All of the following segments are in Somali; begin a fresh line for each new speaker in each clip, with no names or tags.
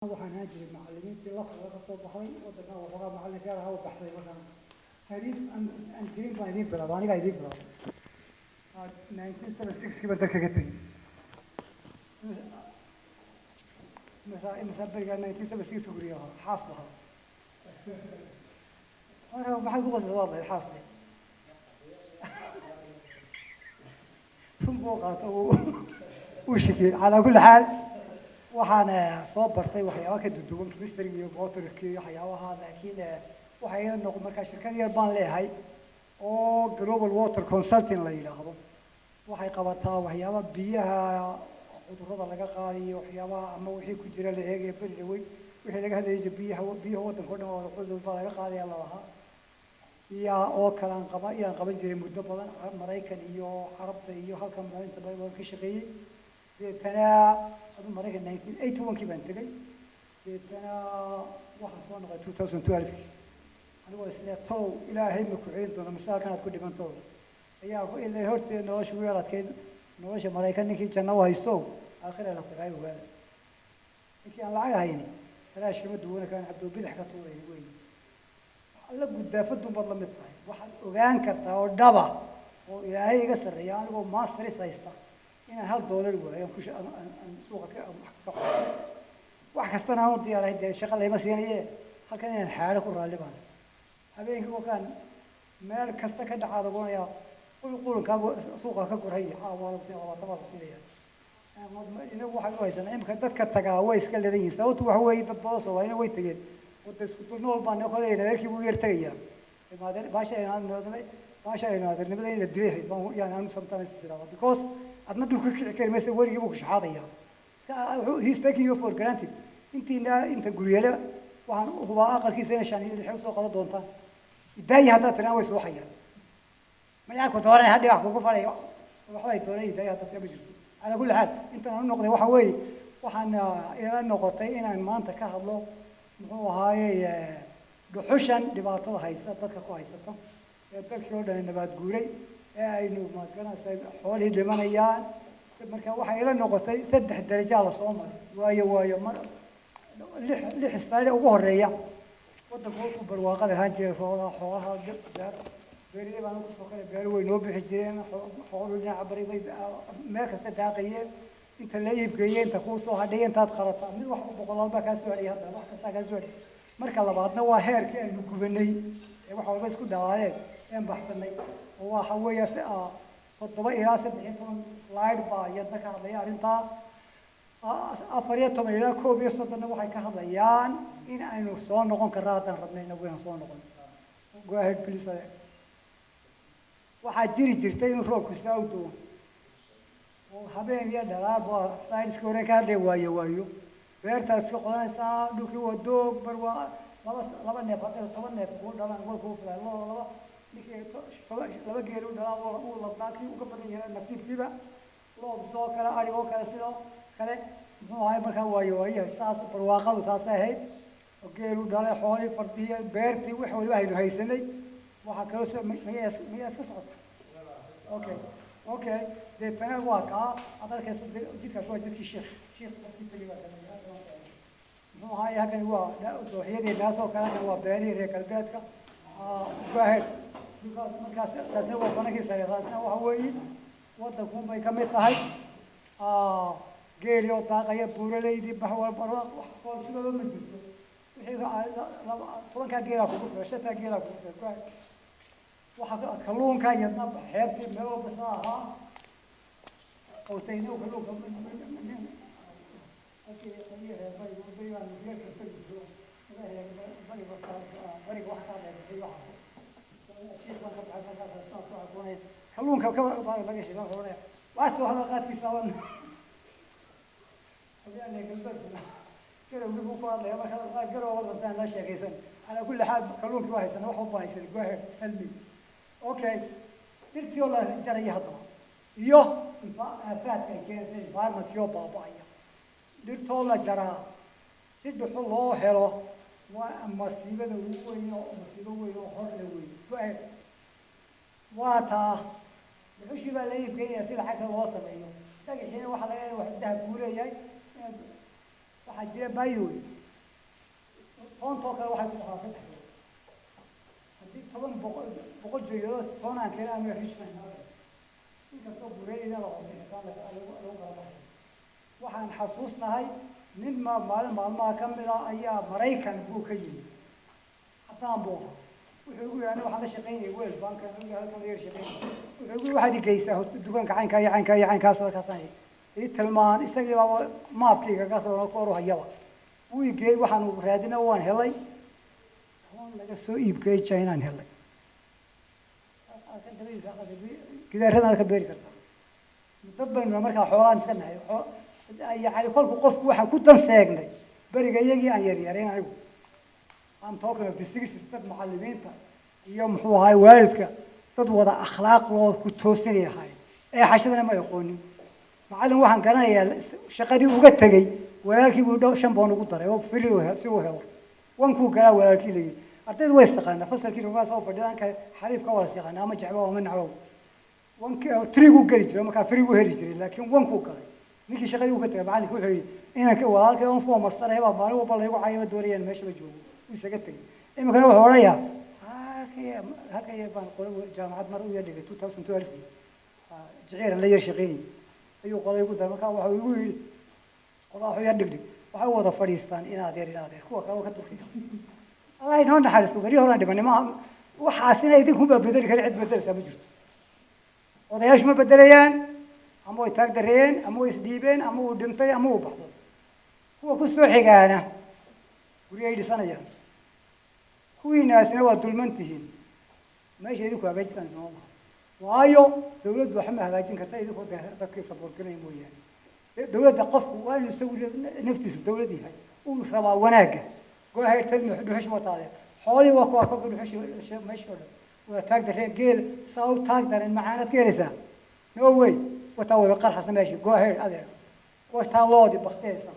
waxaan ahaan jiray macallimiintii lafta laga soo baxay waddanka waxoogaa macallinka ahaa u baxsay markaan hariif aan jirin baan idiin bilaaba anigaa idiin bilaaba 1976 baan dalka ka tegey imisa berigaa 1976 guriga ahaa xaas lahaa marka maxay ku qasbay waad lahayd xaasle run buu qaato uu shakiyey calaa kulli xaal waxaan soo bartay waxyaaba ka duduwan chemistry iyo botany iyo waxyaabaha laakiin waxay ila noqon markaa shirkad yar baan leeyahay oo global water consulting la yidhaahdo waxay qabataa waxyaaba biyaha cudurrada laga qaadayo waxyaabaha ama wixii ku jira la eegayo beriga weyn wixii laga hadlayo biyaha waddanka oo dhan oo cudur baa laga qaadaya lalahaa iyo oo kale iyaan qaban jiray muddo badan maraykan iyo carabta iyo halkan inta badan waan ka shaqeeyey deetana adu maraykan 1981 baan tegey deetana waxaan soo noqday 2012 anigoo isle tow ilaahay ma ku celin doona masaalkan aad ku dhimanto ayaa ilaa horteed nolosha u yeelatkeed nolosha maraykan ninkii janno u haysto aakhira la qiraay ogaada ninkii aan lacag hayni talaash kama duwana kaan cabdoo bidax ka tuuray weyn alla guddaafadun baad la mid tahay waxaad ogaan kartaa oo dhaba oo ilaahay iga sarreeya anigoo masteris haysta inaan $1 waayo aan suuqa ka wax kastana aan u diyaarahay dee shaqo layma siinaye halkan inaan xaadho ku raalli baan habeenkii kolkaan meel kasta ka dhacaad ogoonaya qulunkaa suuqa ka gurhay labaatama la siinaya inagu waxaan u haysanaa imika dadka tagaa way iska leedan yihiin sababtu waxa weeye dad badan soomaalina way tegeen wada isku dulnool baan kolay adeerkii buu yar tegayaa baasha aynu adeernimada in la dilay hayd baan yani anu sometimes tiraada because adna dhulka kici kari maysa weligii buu kashaxaadaya he's taking you for granted inta guryeele waxaan hubaa aqalkiisa ina 5 iyo 6 usoo qadan doontaan idaayi haddaad tiraan way soo hayaan mayaa ku dooranay hadii wax kugu falay waxbay doonay idaayi haddaad tiraan ma jirto calaa kulli xaal intaan u noqday waxa weeye waxaan ila noqotay inaan maanta ka hadlo muxuu ahaaye dhuxushan dhibaatada haysa dadka ku haysato ee dalkii oo dhan nabaad guuray ee aynu maadganaysa xoolihii dhimanayaan marka waxay ila noqotay 3 darajo la soo maray waayo mar lix istaayl ugu horeeya waddanka uu barwaaqada ahaan jiray xoolaha beeraley baan ku soo kale beero weyn oo bixi jireen xoolo dhinaca bari bay meel kasta daaqayeen inta la iibgeeyay inta ku soo hadhay intaad qalataa mid wax boqolaal baa ka soo hadhay hadda wax kasta ka soo hadhay marka labaadna waa heerkii aynu gubanay ee wax walba isku dhawaayeen een baxsanay oo waxa weeye 7 ilaa 13 slide baa iyada ka hadlaya arrintaa 14 ilaa 11 waxay ka hadlayaan in aynu soo noqon karno haddaan rabnay inagu inaan soo noqon go ahead please waxaa jiri jirtay in roobku saa u doo oo habeen iyo dhalaal baa science hore ka hadlay waayo beertaas ka qodanaysaa dhulkii waa doog barwaa laba neef hadda 10 neef ku dhalaan way ku filan laba ninkii laba geer u dhalaa oo labtaakii uga badan yahay nasiibkiiba roob soo kala ari oo kale sidoo kale muxuu ahay markaa waayo saas barwaaqadu taas ahayd oo geer u dhalay xoolii fardiye beertii wax waliba aynu haysanay waxa kale soo miyaa ka socota okay deetana waa kaa adalkaas jidkaas waa jidkii sheekh qofkii tagi baa muxuu ahay halkan waa dooxyadii naasoo kalena waa beerihii reer galbeedka gaaheed markaas taasna waa banakii sare taasna waxa weeye waddankuun bay ka mid tahay geeli oo daaqaya buuraleydii baxwal barwaaq wax qoolsidooda ma jirto wixii 10 geelaa kugu filan 5 geelaa kugu filan waxa kalluunka iyo xeebtii meel walba saa ahaa oo tayno kalluunka kalluunka ka laga shidan hore waas waxa qaadkiisa wan hadii galbeedna kala ugu qaadaya marka qaad garo wada la sheekaysan ala kulli xaal kalluunka waa haysan wax u baahaysan go ahead tell me okay dirtii oo la jaray hadda iyo faadka keenay environment iyo baabaya dirtoo la jaraa si dhuxul loo helo waa masiibada ugu weyn oo masiibo weyn oo hor la weyn go ahead waa taa dhuxushii baa la iibgeeyaa sida xagga loo sameeyo dhagaxiina waxa laga yaabaa wax dahab guuleeyahay waxa وحاجة بايوي طون توكل واحد حافظ هدي طبعا بقول جيرات طون عن كلام يعيش من هذا إنك تصب رأينا لو كان لو waxaan xasuusnahay nin maalmaha ka mid ah ayaa Maraykan buu ka yimid haddaan buu wuxuu ugu yahay waxaan la shaqeynayay World Bank aniga halkan leeyahay shaqeynay wuxuu ugu waxaad igeysaa dukaanka caynkaas halkaasaan ii tilmaan isagii baa maapkiga ka soo koro hayaba wuu igey waxaan u raadinay waan helay toon laga soo iibkay China helay gidaarada ka beeri kartaa dad badan markaa xoolaan iska nahay يعني كل قف واحد كنت نساجني برجع يجي عن يريان أيوه I'm talking of the six step معلمين يوم هو هاي والدك تدور أخلاق وكتوسني هاي إيه حشدنا ما يقولني معلم واحد كان يا شقدي وقت تجي ولكن بدو شنبون وقطرة هو فريوه سوى هو وانكو كلا ولكن لي أرتد ويستقنا فصل كيلو ما صوب بدان كحريف كواس يقنا ما جعبه من عوض وانك تريقو قريج ما كان فريقو هريج لكن وانكو كلا نيجي شغلي وقت معلم كل حي إنا كوال كيوم فوق مصر هيبقى مالو وبالله يبغى عيب دوريان ماشي بجوه ويسقطني إما كانوا حواليا هكذا يبان قالوا جامعة مروية اللي 2012 جعير اللي يشغيني أيوة قالوا يقول ده مكان وحوي يقول قالوا حوي يدقلي وحوي وضع فريستان إنا دير هو كانوا كتوفي الله ينهون حارس وقريه هون عندما ما وحاسين يديكم بدل كان عند بدل سامجرت وده يشمل بدليان أمو يتقدرين أمو يسديبين أمو دمتي أمو بحضر هو كسو حقانا وريا لي سنة جان كوي ناس نوا دولمنتهين ما يشيدوك أبيتان نوما وايو دولة وحمة هلاجين كتا يدوك تكي صبور كنا يمويان دولة قف وين يسوي نفتس الدولة دي هاي ومسوا وناقة قول هاي تلمي حدوحش مطالع حولي وكوا كوا حدوحش مشهور وتقدرين قيل صاو تقدرين معانا كيرسا نو واي وتاوي قرحة ماشي go ahead هذا وستالودي بختيسا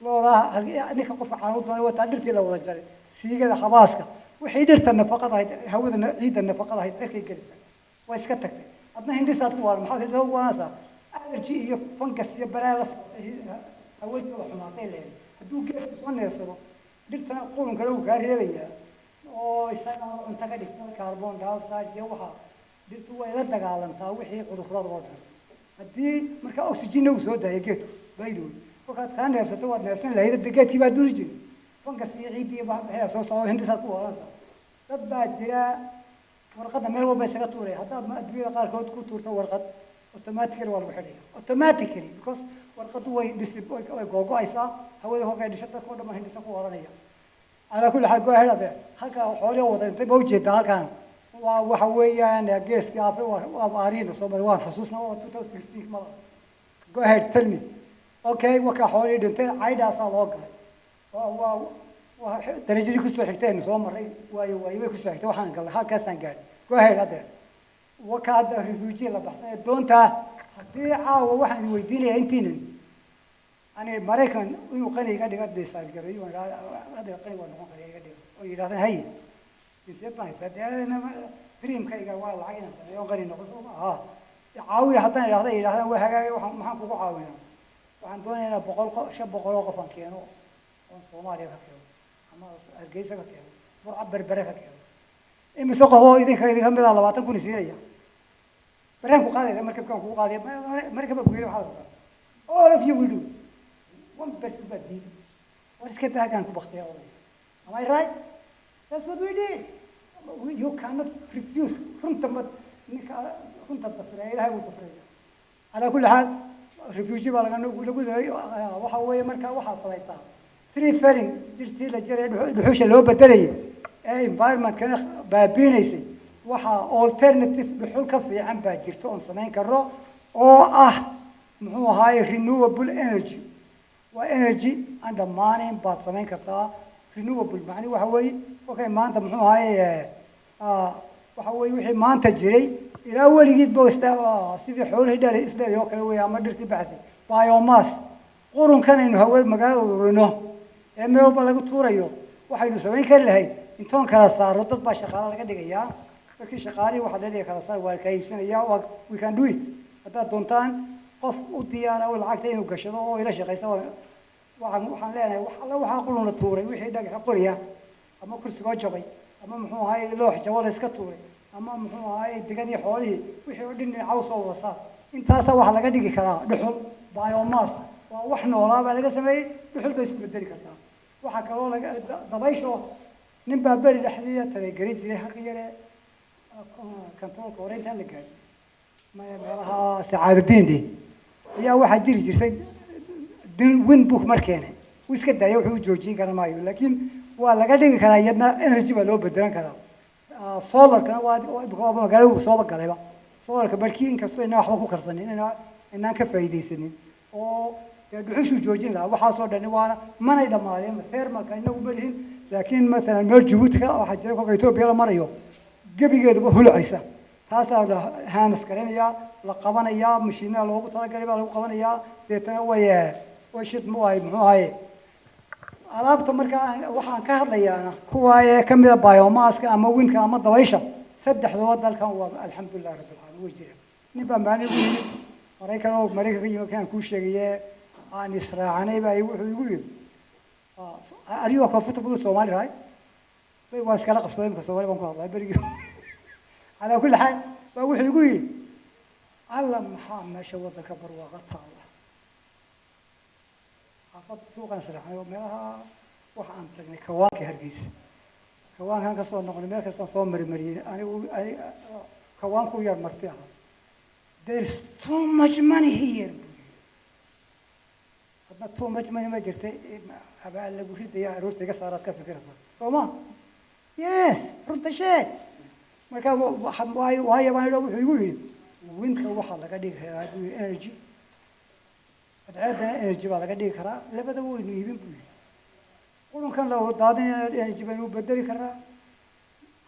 لولا نك قف عروض وتعدلتي لو رجال سيجا حباسك وحيدرت النفقة هاي عيد النفقة هاي تركي جلسة ويسكتك أبنا هندي ساتوار محاضر هو ناسا أرجع فنكس يبرالا أول يوم حماطي له هدو كيف تصنع يصيروا درت أنا أقولهم كلو كاري ليا أو يسأل أنت قاعد تشتغل كربون دايوكسيد جوها درت هو يلدق على مساوي حي قدرات وضع هدي مركا أكسجين وسودة يجيتو بايدون وقد كان يرسل واد نرسل له إذا دقيت كيف دورجين فنكس يعيد يبغى هي صوص هندي ساتوار تبع جرا ورقة ما هو بس كتوري حتى ما أدري قال كود كتور ورقة أوتوماتيكلي ولا بحرية أوتوماتيكلي because ورقة هو يدسب أو جوجو إيسا هو قاعد يشتغل كود ما هندي سكوا ورانية على كل حال قاعد هذا هكا حوله وضع تبوجه ده كان وحويا نجس كافي وأريد صبر خصوصا هو 2016 مرة go ahead tell me okay وكحوالي دنتين عيدا صالوك درجة كسر حكتين صوم مرة وايو كسر حكتين وحنا قال هاك كسر قال go ahead هذا وكاد ريفوجي لبحثنا دونتا هتيعا وواحد يوديني أنتين أنا مريكان ويقني قد يسال قريب هذا قني ونقول قد ويراثن هاي يسيبنا يسدي دريم كيجا والله عينا يوم قريب نقول عاوي حتى يراثن وهاي وحنا كوكو عاوينا وعن دوننا بقول قفن كيانو Soomaaliya ka keeno ama Hargeysa ka keeno burca berbere ka keeno imise qof idinka mid ah 20 kun siinaya baraan ku qaaday markabkan ku qaaday markabka ku yiri waxa all of you will do one person but did what is that kan ku baqtay am I right that's what we did you cannot refuse runta tafsiray ilaahay uu tafsiray ala kulli hal refugee baa laga waxa weeye marka waxa salaytaa three fairing jirtii la jiray dhuxusha loo bedelay environment kana baabiinaysa waxa alternative dhuxul ka fiican baa jirto oo sameyn karo oo ah muxuu ahaay renewable energy waa energy and the money baad sameyn kartaa renewable macni waxa weeye okay maanta muxuu ahaay waxa weeye wixii maanta jiray ilaa waligeed boo sidii xoolaha dhar isla oo kale weeye ama dhirtii baxsay biomass qurunkan inuu hawada magaalada meel walba lagu tuurayo waxaynu sameyn kari lahayd intoon kala saaro dad baa shaqaale laga dhigayaa markii shaqaalihii waxa la leeyahay kala saar waa ka iibsanaya we can do it haddaad doontaan qof u diyaara oo lacagta inuu gashado oo ila shaqaysa waxaan leenahay wax alla waxaa quluna tuuray wixii dhagaxa qoriya ama kursigoo jabay ama muxuu ahaay loox jabo la iska tuuray ama muxuu ahaay digadii xoolihii wixii oo dhin caws oo wasaa intaasa waxa laga dhigi karaa dhuxul biomass waa wax noolaa baa laga sameeyey dhuxul bay isku bedeli kartaa waxaa kaloo laga dabaysho nin baa beri dhexdiisa tabagerin jiray halka yare kantoolka hore intaan la gaadhin meelaha sacaadadiindi ayaa waxaa jiri jirtay win book markeene wuu iska daaya wuxuu u joojin kara maayo laakiin waa laga dhigi karaa iyadna energy baa loo bedelan karaa solarkana waa magaalada sooba galayba solarka barkii inkastoo inaan waxba ku karsanin inaan ka faa'iidaysanin oo dhuxushuu joojin lahaa waxaasoo dhani waana manay dhammaadeen thermalka inagu malihin laakiin masalan meel jabuuti waxaa jira kolka etoobiya la marayo gebigeeduba hulcaysa taasaa la haanas garanayaa la qabanayaa mashiinaha loogu talagalay baa lagu qabanayaa deetana way shid mu ahay muxuu ahaye alaabta markaa waxaan ka hadlayaana kuwa ka mida biomaska ama winka ama dabaysha saddexdooda dalkan waa alxamdulilah rabbil caalamiin way jiraan nin baa maalin ugu yimid maraykanka yimid kaan kuu sheegaye aan israacanay baa wuxuu igu yidhi adigoo comfortable Soomaali rahay waa iskala qabsaday imka Soomaali baan ku hadlay berigi على كل حال بروح يقول الله محمد شو وضع كبر وغطى الله حفظ سوق نسرح يومها وحن تجني كواك هرجيس كواك هنك صور نقول ما كسر صور مرمري أنا كواك ويا مرتاحة there's too much money here هذا too much money ما جرت أبغى اللي بقول يا روح تيجي صارت كفكرة فما yes رد شيء marka waay baan wuxuu igu yiri winka waxa laga dhigi karaa energy adada energy baa laga dhigi karaa labada way iibin buu qulunkan la wadaadin energy baa uu bedeli karaa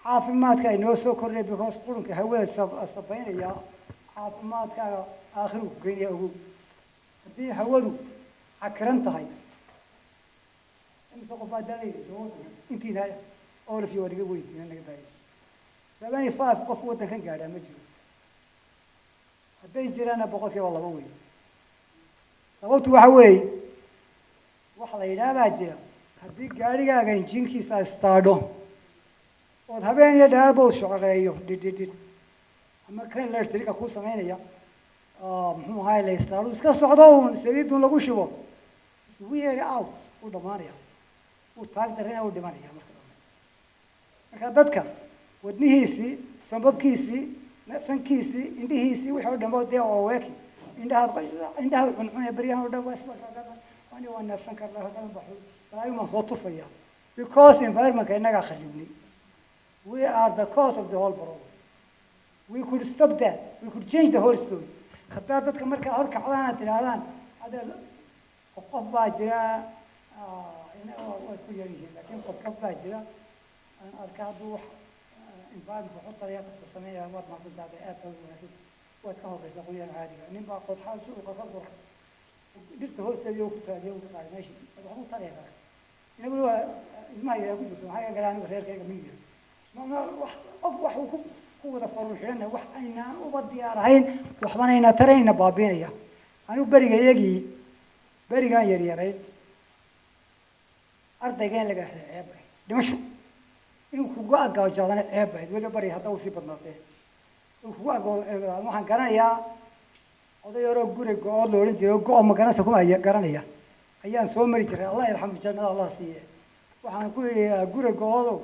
caafimaadka ay noo soo kordhay because qulunka hawada sabaynaya caafimaadka aakhiru geeyo ugu hadii hawadu cakran tahay inta qof aadalay intii daa oo la fiyo wadiga weydiin naga baahay 75 qof wadankan gaadha ma jiro hadday jiraan boqolkiiba laba weey sababtu waxa weey waxa la yiraahdaa jira haddii gaarigaaga injiinkiisa istaadho oo habeen iyo dheer buu shaqeeyo did ama kan la tirika ku sameynaya muxuu ahaay la istaadho iska socdo saliidun lagu shubo wear out u dhamaanaya u taag dareen u dhimanaya marka dadka wadnihiisii sanbabkiisii sankiisii indhihiisii wixii dhammo dee oo weeki indhaha cuncun bariyahan dhan waa isla waa nafsan karnaa hadan baxo salaayuma soo tufaya because environment inaga khalibni we are the cause of the whole problem we could stop that we could change the whole story hatta dadka marka hor kacdaan tiraadaan hada qof baa jira waa ku yarihiin laakiin qof baa jira aan arkaadu environment wuxuu طريقة تصميمها وضع ما تبدأ بآب وتكهرب يقولون عادي نبغى قد حال سوق قصدر قلت هو اليوم اليوم ماشي هو طريقة يقولوا ما يقول بس هاي قالوا غير كذا مية ما أفوح قوة فرش لنا وحنا وبالديار هين وحنا ترينا بابينيا أنا بريجا يجي بريجا يريد أرض جاين لقى دمشق inuu kugu agaaw jaadana ceebayd weli bari hadda uu sii badnaatay inuu kugu agaaw waxaan garanayaa oday yaroo guri go-ood la odhan jiray go-o maganasa kuma garanaya ayaan soo mari jiray allah yarxamu jannada allah siiye waxaan ku yidhi guri go-oodow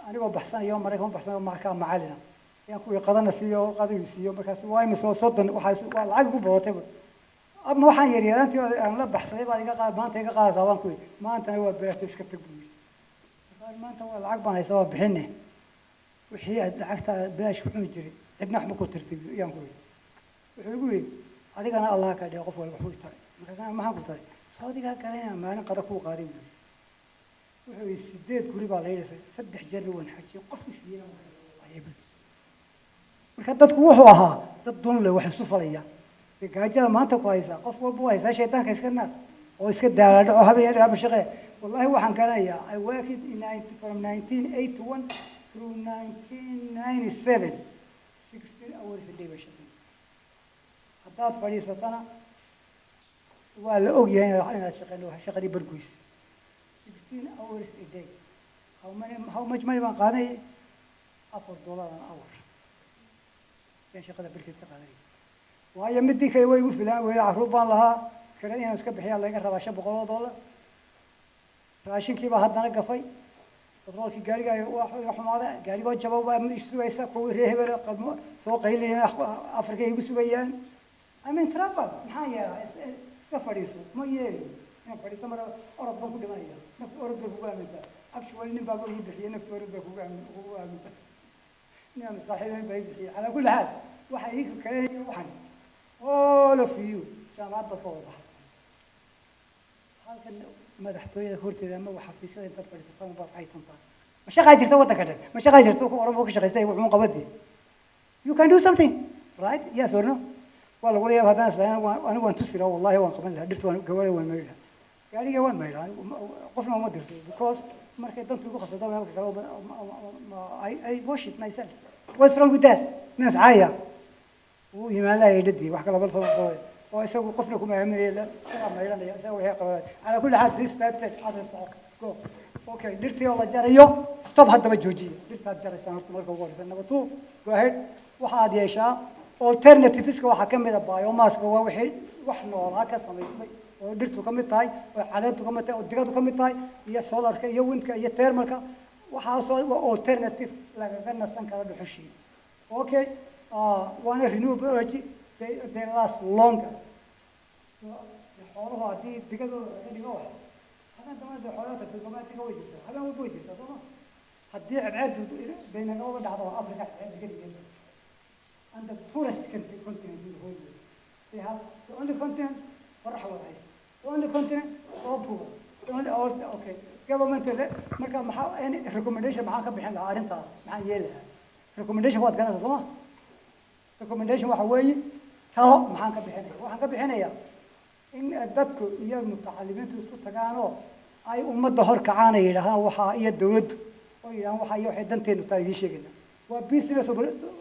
anigoo baxsanayo maraykan baxsanayo markaa macalina ayaan ku yidhi qadana siiyo qadigu siiyo markaas waa imisoo soddon waa lacag ku badatay ama waxaan yaryaraantii aan la baxsaday baad iga qaad maanta iga qaadaysaa baan ku yidhi maantana waa beerta iska tag buu maanta waa lacag baan haysaa waa bixine wixii aad lacagta bilaash ku cuni jiray cidna waxba ku tirtay ayaan ku yidhi wuxuu igu yidhi adigana allah ka dhigo qof walba wuxuu taray markaasana maxaan ku taray soo adigaa garanaya maalin qada kuu qaaday buu wuxuu yidhi 8 guri baa la yidhi 3 jeer waan xajiyay qofkii siiyay marka dadku wuxuu ahaa dad doon leh wax isu falaya gaajada maanta ku haysaa qof walba waa haysaa shaydaanka iska naar oo iska daalaadho oo habeen iyo shaqe والله waxaan garanayaa I worked from 1981 through 1997 16 hours a day bashaqeyn haddaad fadhiisatana waa la og yahay inaad shaqeyno shaqadii bargoys 16 hours a day how much money baan qaaday $4 an hour yan shaqada barkeed ka qaaday waayo midii kale way ugu filaan way carruur baan lahaa kale inaan iska bixiyaa laga rabaa $500 raashinkii baa haddana gafay batroolkii gaariga waa xumaaday gaarigoo jabay baa sugaysa kuwii reer hebel qadmo soo qaylinaya Afrika ay ugu sugayaan I mean travel maxaa yeelay iska fadhiiso ma yeelin in fadhiiso mar orod baan ku dhimanaya nafta orod baa kugu aaminta actually nin baa buu bixiyay nafta orod baa kugu aaminta nin saaxiibay bay bixiyay ala kulli xaal waxa ay kale waxan all of you jaamacadda soo wada halkan madaxtooyada horteeda ama xafiisyada inta fadhiisataan baa ay tantaa ma shaqay jirto waddanka dhan ma shaqay jirto ku orod ka shaqaystay wuxuu qabadii you can do something right yes or no wala wali haddana islaan anigu waan tusira wallahi waan qaban lahaa dhirtu waan gawada waan meeyay gaariga waan meeyay qofna ma dirto because markay dantu ugu khasado halka kale I wash it myself what's wrong with that nas caaya uu yimaanaya dhadii wax kala balfo oo isagu qofna kuma aaminayla sida meelanaya sida waxay qabaan ala kulli xaal this that other side go okay dhirtii oo la jarayo stop haddaba joojiyo dhirtaad jaraysan horta marka ugu horeysa number 2 go ahead waxaad yeeshaa alternatives waxa kamid ah biomass waa wixii wax noolaa ka samaysmay oo dhirtu kamid tahay oo caleetu kamid tahay oo digadu kamid tahay iyo solarka iyo windka iyo thermalka waxa soo alternative laga nasan kara dhuxushi okay one renewable energy they last longer xoolaha hadii digadu laga dhigo hadan damada xoolaha dadka way jirtaa hadan way jirtaa soo hadii cadceedu baynaga uga dhacdo Afrika digada and the poorest continent in the whole world. They have the only continent for Hawaii. The only continent all poor. The only all okay. Government marka maxaa any recommendation maxaa ka bixin lahaa arinta maxaa yeelaha recommendation waad garanaysaa soo recommendation waxa weeye talo maxaan ka bixinaya waxaan ka bixinayaa in dadku iyo mutacalimiintu isku tagaano ay ummadda hor kacaan ay yiraahdaan waxa iyo dawladdu oo yiraahdaan waxa iyo waxay danteenu tahay idin sheegayna business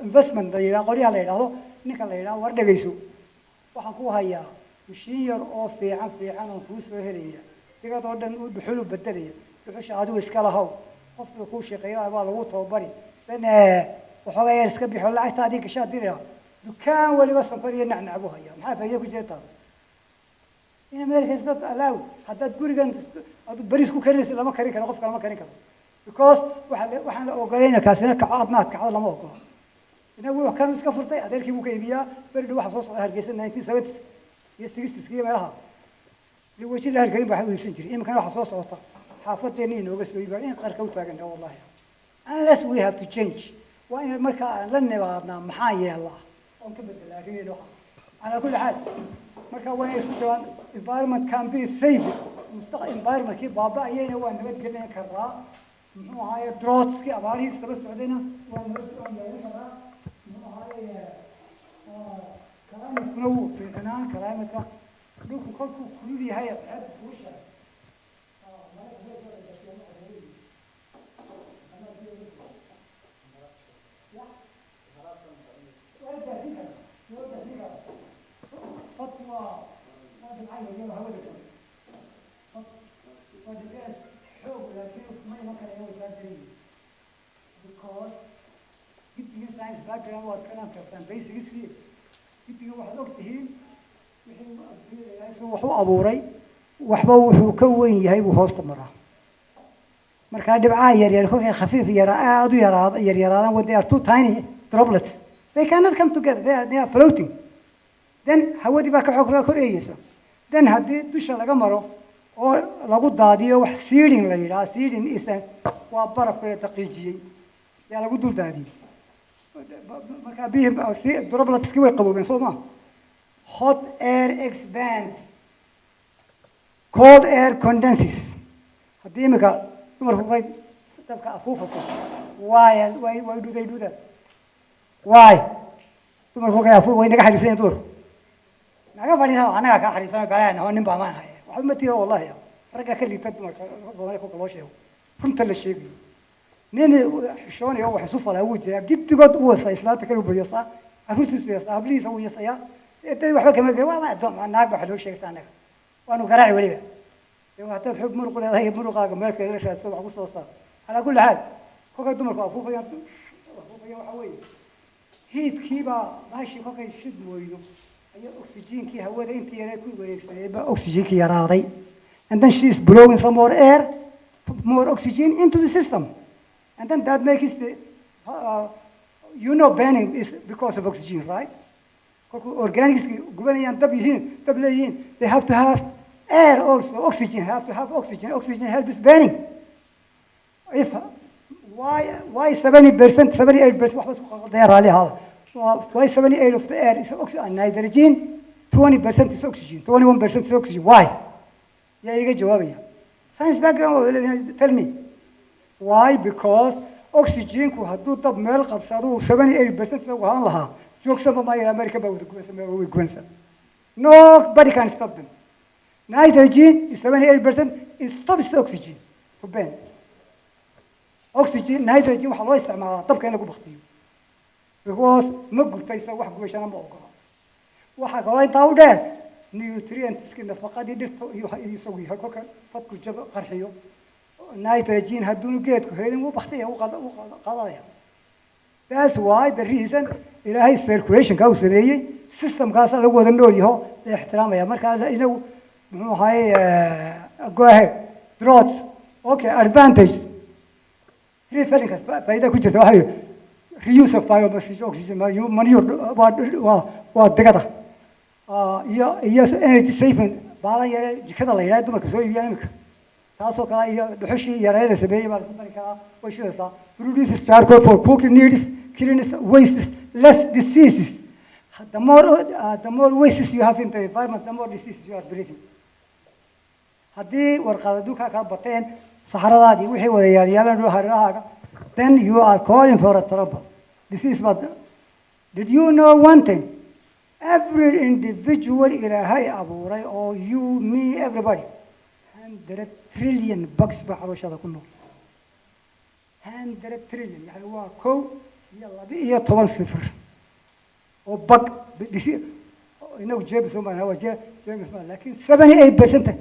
investment dayra qoriyaha la yiraahdo ninka la yiraahdo war dhageyso waxaan ku hayaa mishiin yar oo fiican oo ku soo helaya digad oo dhan uu dhuxul bedelaya dhuxusha adigu iska lahaw qofka ku shaqeeyaa baa lagu tababari dan waxoogaa yar iska bixo lacagta adiga gashaa diraa dukaan waliba safar iyo nacnac buu hayaa maxaa faa'iido ku jirta in America is not allowed haddaad gurigan aad baris ku karinaysa lama karin karo qofka lama karin karo because waxaan la ogolayna kaasina kacadnaad kacad lama ogolo inagu wax kan iska furtay adeerkii buu ka iibiyaa berdhi waxa soo socday Hargeysa 1970 iyo 60 iyo meelaha li wajil halkan baa u iibsan jiray imkan waxa soo socota xaafadeena inooga soo iibaa in qarka u taagan wallahi unless we have to change waa in marka la nibaadna maxaa yeelaa oo ka bedelaa riyo على كل حال marka waa isku jiraan environment can be safe mustaqbal environment ki baaba ayayna waa nabad gelin karaa muxuu ahaay droughts ki abaarihiis saba socdayna waa nabad gelin karaa muxuu ahaay kalaamku uu fiicnaan kalaamka dhulku kolku kulul yahay aad buusha because giddiga science background waa kana tartan basically giddiga waxa og tihiin wixii wuxuu abuuray waxba wuxuu ka weyn yahay buu hoosta maraa marka dhibcaha yar yar oo khafiif yar aad u yaraadaan wada are too tiny droplets they cannot come together they are floating then hawadi baa ka xoog koreeyaysa then haddii dusha laga maro oo lagu daadiyo wax seeding la yiraahdo seeding waa baraf la daqiijiyay yaa lagu dul daadiyay marka biyo droplets way qaboobeen Soomaa hot air expands cold air condenses haddii imika dumarku way dabka afuufato why do that why dumarku way afuuf way naga xariisan duur naga fadhiyo anaga ka xariisan galaan oo nin baa ma hayo waxa ma tiyo wallahi ragga ka liita dumarka ku loo sheego runta la sheegay nin xishoonay oo wax isu falay uu jeeyaa giddigood uu wasay islaanta kale bariyosa arintiisa abliisa uu yasaya ee waxba kama gaar waa naag waxa loo sheegay anaga وأنا قراعي وليبة يوم اعتاد حب مرق ولا هي مرق قاعد مالك ليش هتسوي عقوس صار على كل حال كوكا دمر كافو فيا وحوي هيت كيبا ماشي كوكا يشد موينو أي أكسجين كي هوا ده أنت يا كل ويك سيبا أكسجين كي يراضي and then she's blowing some more air more oxygen into the system and then that makes it burning is because of oxygen right organics they have to have air also oxygen have to have oxygen helps burning if why 70% 78% why 78 of the air is oxygen nitrogen 20% is oxygen 21% is oxygen why yeah you get جوابية science background tell me why because oxygen ku hadduu dab meel qabsado 78% waxaan lahaa joogsama ma yahay America baa wada go'ansan nobody can stop them nitrogen is 78% it stops oxygen to burn oxygen nitrogen waxa loo isticmaalaa dabka in lagu baktiyo because ma gubtaysa wax gubashana ma ogola waxa kaloo intaa u dheer nutrients nafaqadii dhirta iyo isagu yahay kolka fadku jaba qarxiyo nitrogen hadduu geedku helin wuu baktiya wuu qadaya that's why the reason ilaahay circulation ka u sameeyay systemkaas lagu wada nool yaho ee ixtiraamaya marka inagu muxuu ahay go ahead drought okay advantage three feelings fayda ku jirta waxa reuse of biomass oxygen manure waa degada iyo energy saving baalan yare jikada la yiraahdo dumarka soo iibiyaan imika taasoo kale iyo dhuxushii yareeyay sameeyay baa ku dari karaa way shidaysaa produces charcoal for cooking needs cleanliness wastes less diseases the more wastes you have in the environment the more diseases you are breathing haddii warqadadu ka bateen saxaradaadii wixii wada yaalyaalan hareerahaaga then you are calling for a trouble this is what did you know one thing every individual ilaahay abuuray or you me everybody 100 trillion bucks baa xarooshada ku nool 100 trillion yani waa kow iyo laba iyo toban sifir oo bag inagu jeebis uma waa jeebis ma laakiin 78%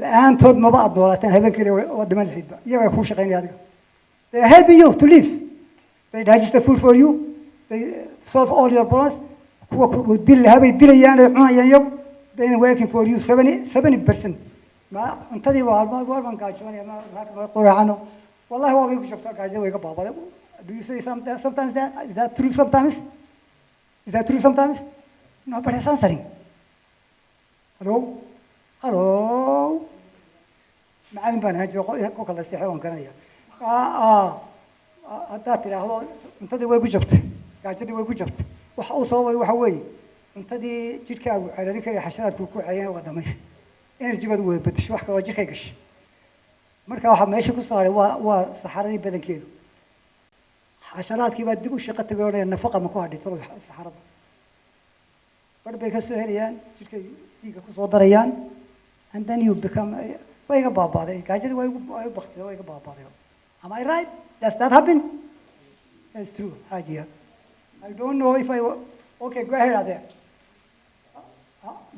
la'aantood maba aad noolaateen habeenkii waa dhimanaysidba iyaga ku shaqeynaya adiga they are helping you to live they digest the food for you they solve all your problems kuwa dil habay dilayaan ay cunayaan iyagu they are working for you 70% ما أنتدي وارمان كاشون يا ما قرآنه والله هو بيقول شفت كاشون ويقول بابا do you say sometimes that is that true sometimes nobody is answering hello معلم بنهج يقول كل استحيان كنايا هذا ترى أنتدي ويقول شفت كاشون ويقول شفت وحوصوا وحوي أنتدي جيك على ذيك الحشرات كوكو عيان ودمش energy bad way badish wax kale jirkay gash marka waxa meesha ku saaray waa saxaradii badankeedu xasharaadkii baa dib u shaqo tagayeen nafaqa ma ku hadhay tolo saxarada barbay ka soo helayaan jirkay diiga ku soo darayaan and then you become way ga baabaaday gaajada way baqtay way ga baabaaday am I right does that happen that's true hajiya I don't know if I okay go ahead there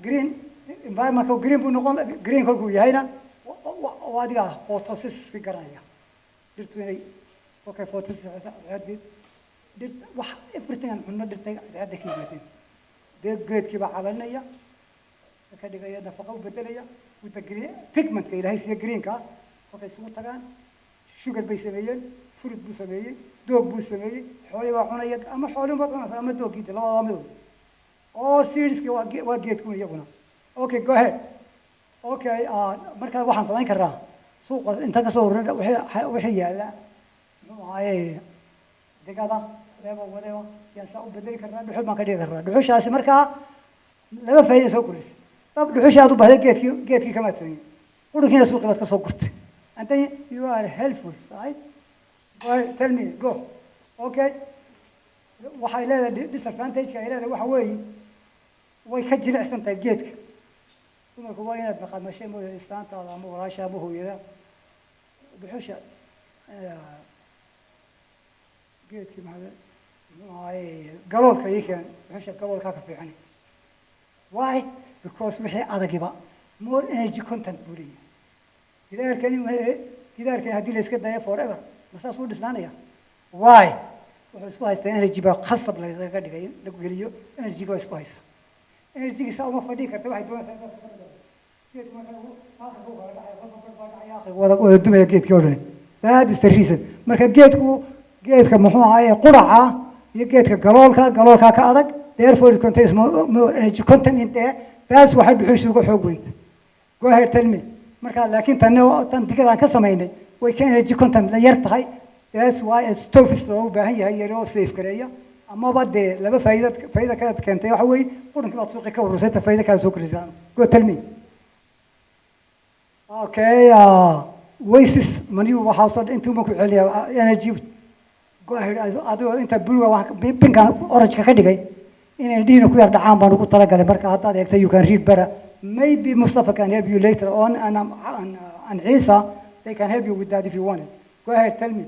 green environment green buu noqon green kolkuu yahayna waa adiga photosynthesis ka garanaya dhirtu inay okay photosynthesis dhir wax everything aan cunno dhirta hadda ka yimaadeen geedkii baa calanaya ka dhigaya nafaqo u bedelaya with the green pigment ka ilaahay siya greenka okay isugu tagaan sugar bay sameeyeen fruit buu sameeyey doog buu sameeyey xoolo baa cunaya ama xoolo baa cunaya ama doogida labada mid oo seedski waa geedku iyaguna okay go ahead okay marka waxaan samayn karaa suuqa inta ka soo ururada wixii yaala maxay degada whatever yaan saa u bedeli karnaa dhuxul baan ka dhigi karnaa dhuxushaasi markaa laba faa'iido soo koris dab dhuxushi aad u baahday geedkii kama tagin qudunkiina suuqii baad ka soo gurtay and then you are helpful right go tell me go okay waxay leedahay disadvantage-ka ay leedahay waxa weeye way ka jilicsan tahay geedka dumarku waa inaad maqamashay mooya islaantaada ama walaasha ama hooyada dhuxusha geedkii galoolka ii keen dhuxusha galoolkaa ka fiican why because wixii adagiba more energy content buu leeyahay gidaarkani haddii la iska dayo forever masaas u dhisnaanaya why wuxuu isku haystaa energy baa khasab lagaga dhigay in lagu geliyo energy baa isku haysta energy-giisa uma fadhii karta waxay doonaysaa wada dumaya geedkii oo dhan that is the reason marka geedka muxuu ahaaye quraca iyo geedka galoolka ka adag therefore it contains more energy content in there taas waxay dhuxusha uga xoog weynta go ahead tell me marka laakiin tan digada ka sameynay way ka energy content la yar tahay that's why stoves loo baahan yahay yaroo safe gareeya amaba dee laba faa'iido ka keentay waxa weeye qurankii baad suuqi ka urursayta faa'iido kala soo korisaan go tell me okay wastes maniu waxaa soo intuu ma ku celiya energy go ahead adigo inta buluga pinkan orange ka dhigay inay dhiina ku yar dhacaan baan ugu talagalay marka haddaad eegtay you can read better maybe Mustafa can help you later on and Isa they can help you with that if you want it go ahead tell me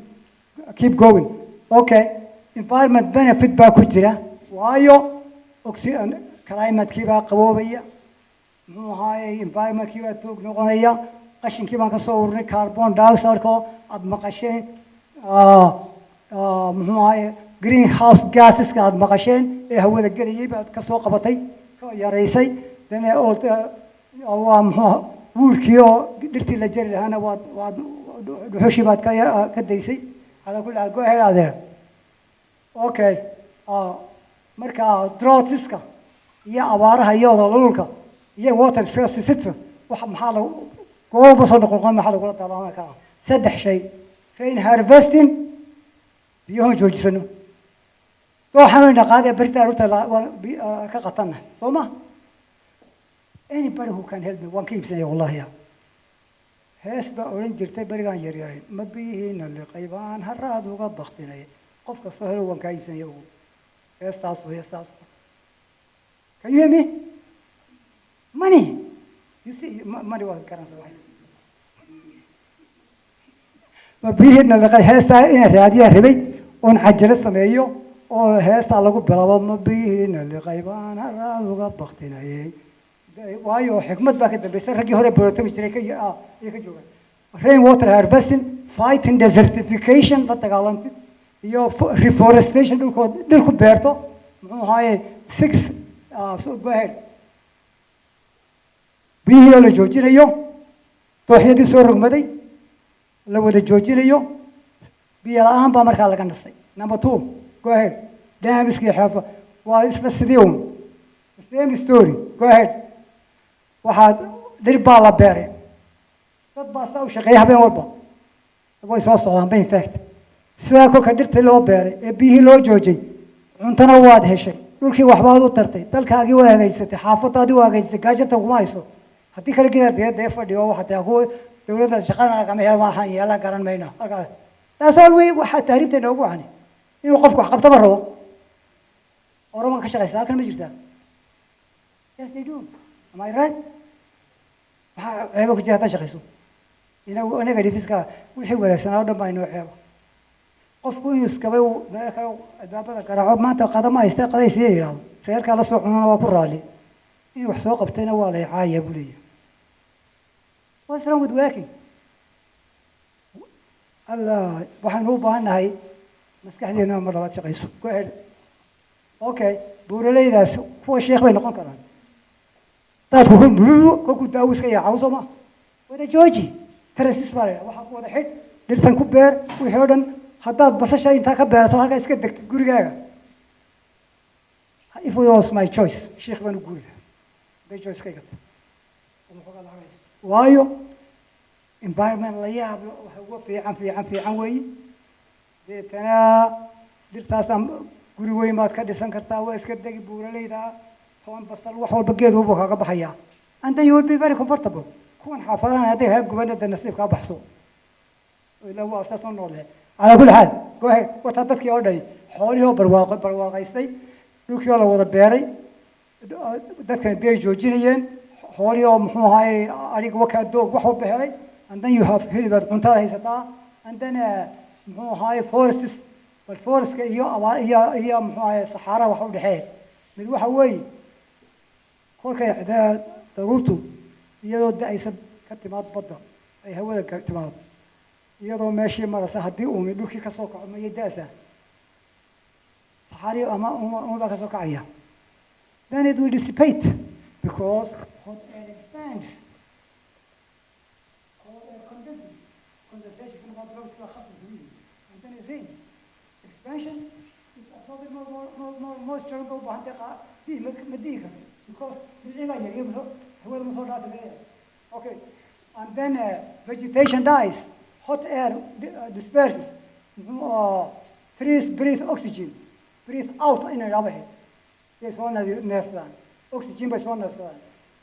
keep going okay environment benefit baa ku jira waayo oxygen climate kii baa qaboobaya muxuu ahaayey environment kii baa toog noqonaya qashinkii baan ka soo ururnay carbon dioxide ko aad maqasheen muxuu ahaayey greenhouse gases ka aad maqasheen ee hawada gelayay baad ka soo qabatay ka yaraysay dana waa muxuu wuulkii oo dhirtii la jari lahaana waad dhuxushii baad ka daysay على كل حال go ahead there okay marka droughtiska iyo abaaraha iyo dhulka iyo water scarcity waxa maxaa lagu goobo soo noqon maxaa lagu daabamaa ka saddex shay rain harvesting biyo joojisano waxaan naqaade barta ruta ka qatana sooma anybody who can help me one keeps say wallahi hees baa oran jirtay barigaan yaryaray ma biyihiina liqaybaan haraad uga baktinay qof kasta helo waan ka iibsanaya ugu heestaas can you hear me money you see money was currency ma biyihiina liqay heestaa inay raadiyaan rabay oon cajalo sameeyo oo heestaa lagu bilaabo ma biyihiina liqaybaan haraad uga baktinayay waayo xikmad baa ka dambeysay raggii hore borotami jiray ka jooga rain water harvesting fighting desertification la dagaalantid iyo reforestation dhulku beerto muxuu ahaaye go ahead biyihii la joojinayo dooxyadii soo rogmaday la wada joojinayo biyo la-aan baa markaa laga nasay number 2 go ahead damiskii xeefa waa isla sidii un same story go ahead waxaad dhir baa la beeray dad baa saa u shaqeeya habeen walba way soo socdaan in fact sidaa kolka dhirtii loo beeray ee biyihii loo joojay cuntana waad heshay dhulkii waxbaad u tartay dalkaagii waa hagaysatay xaafadaadii waa hagaysatay gaajata kuma hayso haddii kale gidaar dee fadhiyo waxaa kuwa dowladda shaqada kama hel waxaan yeela garan mayno halkaas taas way waxaa tahriibta noogu wacni inuu qofku wax qabtaba rabo oroma ka shaqaysa halkan ma jirtaa yes they do am I right maxaa ceebo ku jira haddaad shaqayso inaga dhifiska wixii wanaagsanaa o dhan baa inoo ceebo qofku inuu iskabay albaabada garaaco maanta qadama haysta qadaysiya yidhaahdo reerkaa la soo cunana waa ku raalli inuu wax soo qabtayna waa la icaaya buu leeyahay what's wrong with working allah waxaanu u baahan nahay maskaxdeena mar labaad shaqayso go ahead okay buuraleydaas kuwa sheekh bay noqon karaan dadku kolku daawo iska yaacaw soo ma wada jooji tarasis baa leedahay waxaa ku wada xidh dhirtan ku beer wixii oo dhan haddaad basasha intaa ka beerto halkaa iska degtid gurigaaga if it was my choice sheekh baan u guuri lahaa haday choice ka igata waayo environment la yaab waxa uga fiican weeye deetana dhirtaasaan guri weyn baad ka dhisan kartaa waa iska degi buuraleyda toban basal wax walba geed walba kaaga baxaya and then you will be very comfortable kuwan xaafadahan hadday haa gubanada nasiib kaa baxso ilaa waa asaasoo noole calaa kulli xaal go ahead wataa dadkii oo dhani xoolihii oo barwaaqaystay dhulkii oo la wada beeray dadkan biyay joojinayeen xoolihii oo muxuu ahaayey adiga wakaa doog wax walba helay and then you have helibaad cuntada haysataa and then muxuu ahaayey forests bal forestka iyo muxuu ahaayey saxaaraha wax u dhexeeya mid waxa weeye kolkay daruurtu iyadoo da-aysa ka timaad badda ay hawada ka timaado iyadoo meeshii marasa haddii uumi dhulkii ka soo kaco mayay da-sa saxari ama umbaa ka soo kacaya then it will dissipate because hot air expands cold air condenses condensation can about blow to a خط and then it rains expansion is absorbing more moisture go بهندقة فيه مديكة because العلاج يجيبه هو المصدر ده okay and then vegetation dies hot air disperses trees breathe oxygen breathe out in a rubber they so nerfsan oxygen by so nerfsan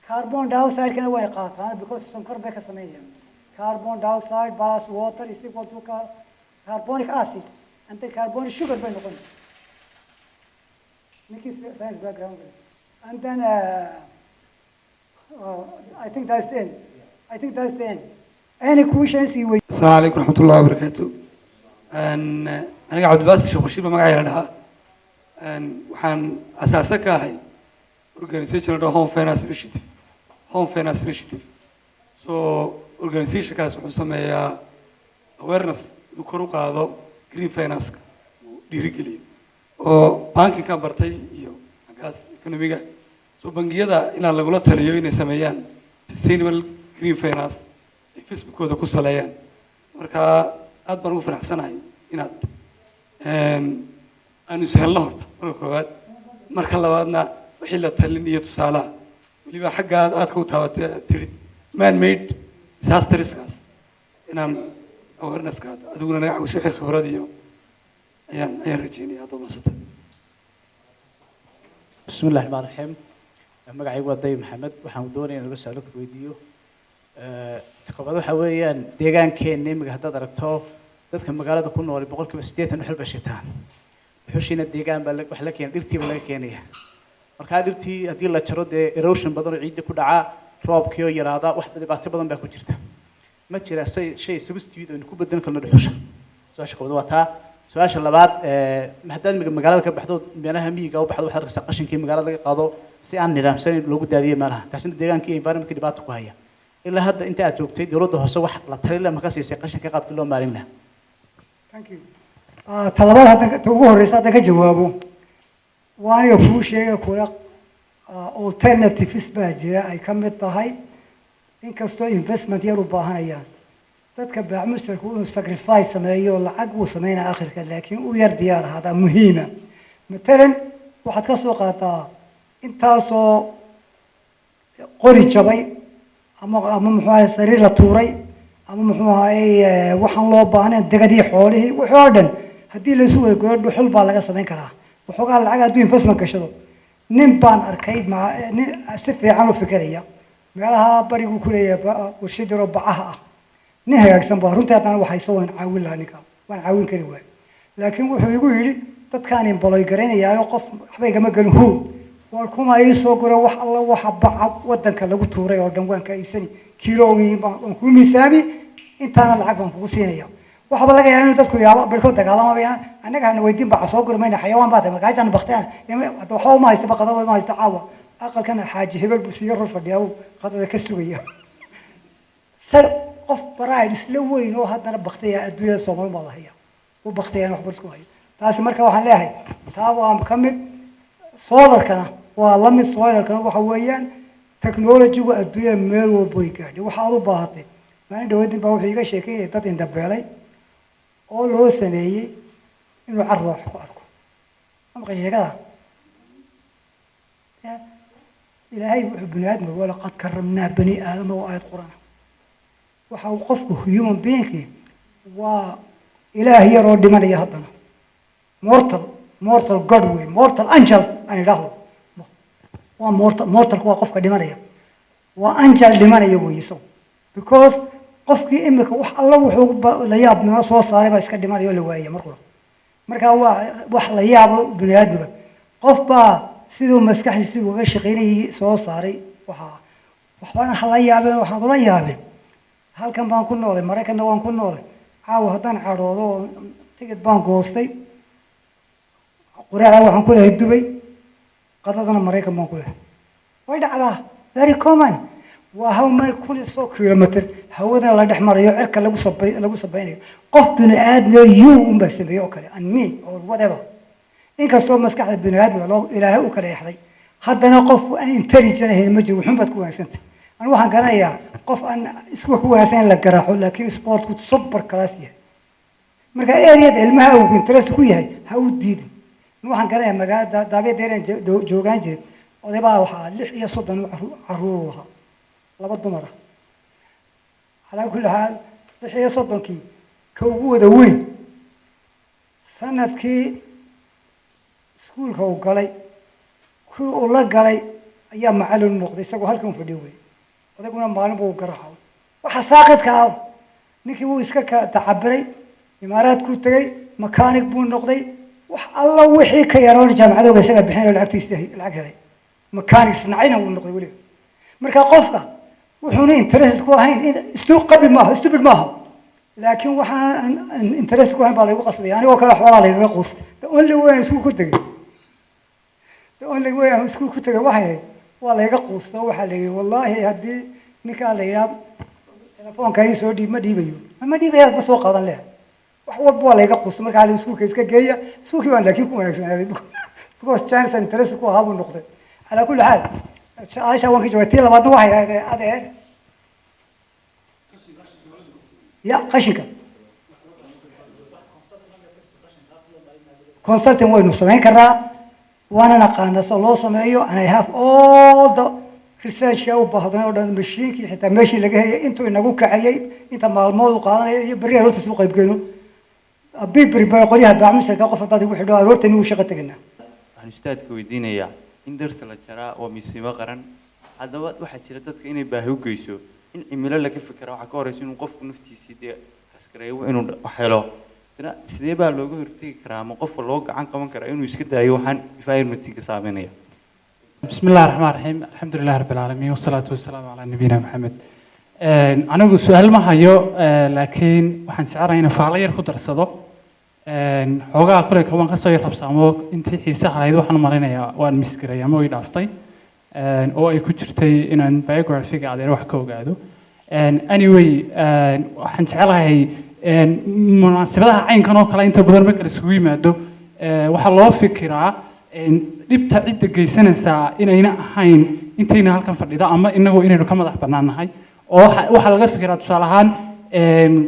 carbon dioxide can way qaataan because sunkar bay ka sameeyaan carbon dioxide plus water is equal to carbonic acid and the carbonic sugar bay noqon Nikki science background and then I think that's it I think that's the end any questions you
السلام عليكم ورحمة الله وبركاته. أنا قاعد بس شوف الشيء ما قاعد لها. وحن أساسا كهاي organization ده home finance initiative. home finance initiative. So organization كاس مسمى awareness نكرو قاعدة green finance ديريكلي. أو بانك كان برتاي يو كاس economic. So بنجي هذا إن الله قلت تريو إن سميان sustainable green finance. Facebook kooda ku saleeyaan marka aad baan ugu faraxsanahay inaad aanu ishelno horta marka koowaad marka labaadna wixii la talin iyo tusaalaha weliba xagga aad ku taabatay tiri man made disasters inaan awareness-ka adiguna naga caawiso wixii khibrad iyo ayaan rajeynaya aad umaasata
بسم الله الرحمن الرحيم magacaygu waa Dayib Maxamed waxaan doonayaa in laga soo weydiiyo caqabado waxa weeyaan deegaankeena imiga haddaad aragto dadka magaalada ku nool 80% waxay bashitaan xushina deegaan baa wax la keenay dhirtiiba laga keenaya marka dhirtii hadii la jaro de erosion badan oo ciidda ku dhaca roobkii oo yaraada wax dhibaato badan baa ku jirta ma jira shay substitute oo ku bedelan karno dhuxusha su'aasha koowaad waa taa su'aasha labaad haddaad magaalada ka baxdo meelaha miyiga u baxdo waxaad arkaysaa qashinkii magaalada laga qaado si aan nidaamsan loogu daadiyo meelaha taasina deegaankii environment dhibaato ku haya ilaa hadda inta aad joogtay dawladda hoose wax la talin ma ka siisay qashinka qaabkii loo maarin lahaa
thank you talabaad hadda ugu horeysa hadda ka jawaabo waaniga kuu sheegay kula alternatives baa jira ay ka mid tahay inkastoo investment yar u baahanayaan dadka baamusterku inuu sacrifice sameeyo lacag uu sameynaa akhirka laakiin uu yar diyaar ahaadaa muhiima matalan waxaad ka soo qaataa intaasoo qori jabay ama muxuu ahaay sariir la tuuray ama muxuu ahaay waxaan loo baahnay degadii xoolihii wixii oo dhan haddii la isu wada gooyo dhuxul baa laga samayn karaa waxoogaa lacag hadduu investment gashado nin baan arkay nin si fiican u fikiraya meelaha barigu ku leeyahay warshad yaroo bacaha ah nin hagaagsan baa runtii haddana waxayso waan caawin lahaa ninka waan caawin kari waay laakiin wuxuu igu yidhi dadkaan imboloy garaynayaayo qof waxba igama gelin hu war kuma ii soo guro wax alla waxa baca wadanka lagu tuuray oo dhan waan ka iibsani kiilowgii baan ku miisaami intaana lacag baan kugu siinaya waxba laga yaabaa inuu dadku yaabo barko dagaalamabayaan annaga hana weydiin baa soo gurmayna xayawaan baa tahay magaajan baqtaan waxa ma haysta baqada ma haysta caawa aqalkan xaaji hebel buu siyo rul fadhiyaa qadada ka sugaya sar qof baraay isla weyn oo haddana baqtaya adduunyada Soomaaliya ma lahayo oo baqtayaan wax barsku hayo taasi marka waxaan leeyahay taa waa ka mid solarkana waa la mid solarkana waxa weeyaan technology-gu adduunyada meel walba way gaadhay waxa aad u baahatay maalin dhaweydin baa wuxuu iga sheekeeyay dad indhabeelay oo loo sameeyey inuu carro wax ku arko ama sheekada ilaahay wuxuu bini'aadam wala qad karamnaa bani aadama oo aayad quraan waxa uu qofku human being waa ilaah yar oo dhimanaya haddana mortal god way mortal angel aan idhaahdo waa mortal waa qofka dhimanaya waa angel dhimanaya way isagu because qofkii imika wax alla wuxuu la yaab noo soo saaray baa iska dhimanayo la waayay marka waa wax la yaab bini'aadamka qof baa sidoo maskaxdiisa uga shaqeynayay soo saaray waxbana hala yaabeen waxaan ula yaabeen halkan baan ku noolay Mareykanna waan ku noolay caawa haddaan cadhoodo tigid baan goostay quraacda waxaan ku leeyahay Dubai qadadana Mareykan baan ku leeyahay way dhacdaa very common وهو ما يكون يسوق كيلومتر هودا لا دحمر يو عرك lagu sabaynayo qof bini aadmi yuu bas sameeyo kale an me or whatever in kasto maskaxda bini aadmi loo ilaahay u kala yaxday haddana qof aan intelligent ahayn ma jiro wuxuu bad ku wanaagsantahay aan waxaan garanayaa qof aan isku ku wanaagsan la garaaxo laakiin sportku super class yahay marka area ilmaha uu interest ku yahay ha u diidin waxaan garanayaa magaalada Daawid Deeren joogaan jiray odayba waxa 36 caruur ah laba dumar ah على كل حال وحي صدقي كوجود وين سندكي سكول هو قالي كل الله قالي أيام معلول النقطة يسقوا هالكم في اليوم وده كنا معلوم بو قرحه وحساقط كاو نكي هو يسكك تعبري إمارات كوتري مكانك بو النقطة الله وحي كيرون جامعة ده بيسقى بحين العكس يستهي العكس مكانك صنعينه والنقطة يقولي مركا قفقة وحنا انترست كوهين السوق قبل ما استبد معهم لكن وحنا انترست كوهين بالي وقصدي يعني وكل حوالي يقص تقول لي وين سوق كتجي تقول لي وين سوق كتجي واحد والله يقص وحلي والله هدي نكال يا تلفون كاي سودي ما دي بيو بس سوق هذا له وحول والله يقص مركا على سوق كيس كجية سوق يوان لكن كون هذا بس chance انترست كوه هذا النقطة على كل حال عايشة وانك جوتي لما دوحي هذا يا قشنك consulting وين نسمعين كرا وانا نقانا صلوا سمعيو and I have all the research يا وبهذا وده مشينك حتى ماشي لقاه انتوا إنكوا كعيي انت مع الموضوع قانا بريه روت تسوق يبقينه أبي بريقوليها بعمل سرقة قفطات يوحدوا روت إنه شغلتك لنا.
هنشتاد كويدين يا إن درس الشراء ومسيبا قرن هذا واحد شرطت كإنه باهو جيسو إن إملا لك فكرة وحكارس إنه قف نفتي سيدي عسكري وإنه حلو ترى سيدي بقى لوجو يرتي كرام وقف اللوج عن كمان كرا إنه يسكت أيوه يفاير متيك صعبينية.
بسم الله الرحمن الرحيم الحمد لله رب العالمين والصلاة والسلام على نبينا محمد. أنا أقول سؤال ما هيو لكن وحن شعرنا فعليا الخضر صدق. حوجا كل كمان قصة يرحب ساموك أنت حسها هيدو حنا مرينا يا وان مسكرة يا موي دافتي أو أي كترتي إن biography قاعد يروح كوجادو anyway وحن شعرها هي مناسبة عين كانوا كلا أنت بدر بكر سوي مادو وحلا فكرة دبت عدة جيسنا سا إن هين أنتينا هالكم فريدة أما إنه إنه كم ضح بنانا هاي أو وحلا فكرة صالحان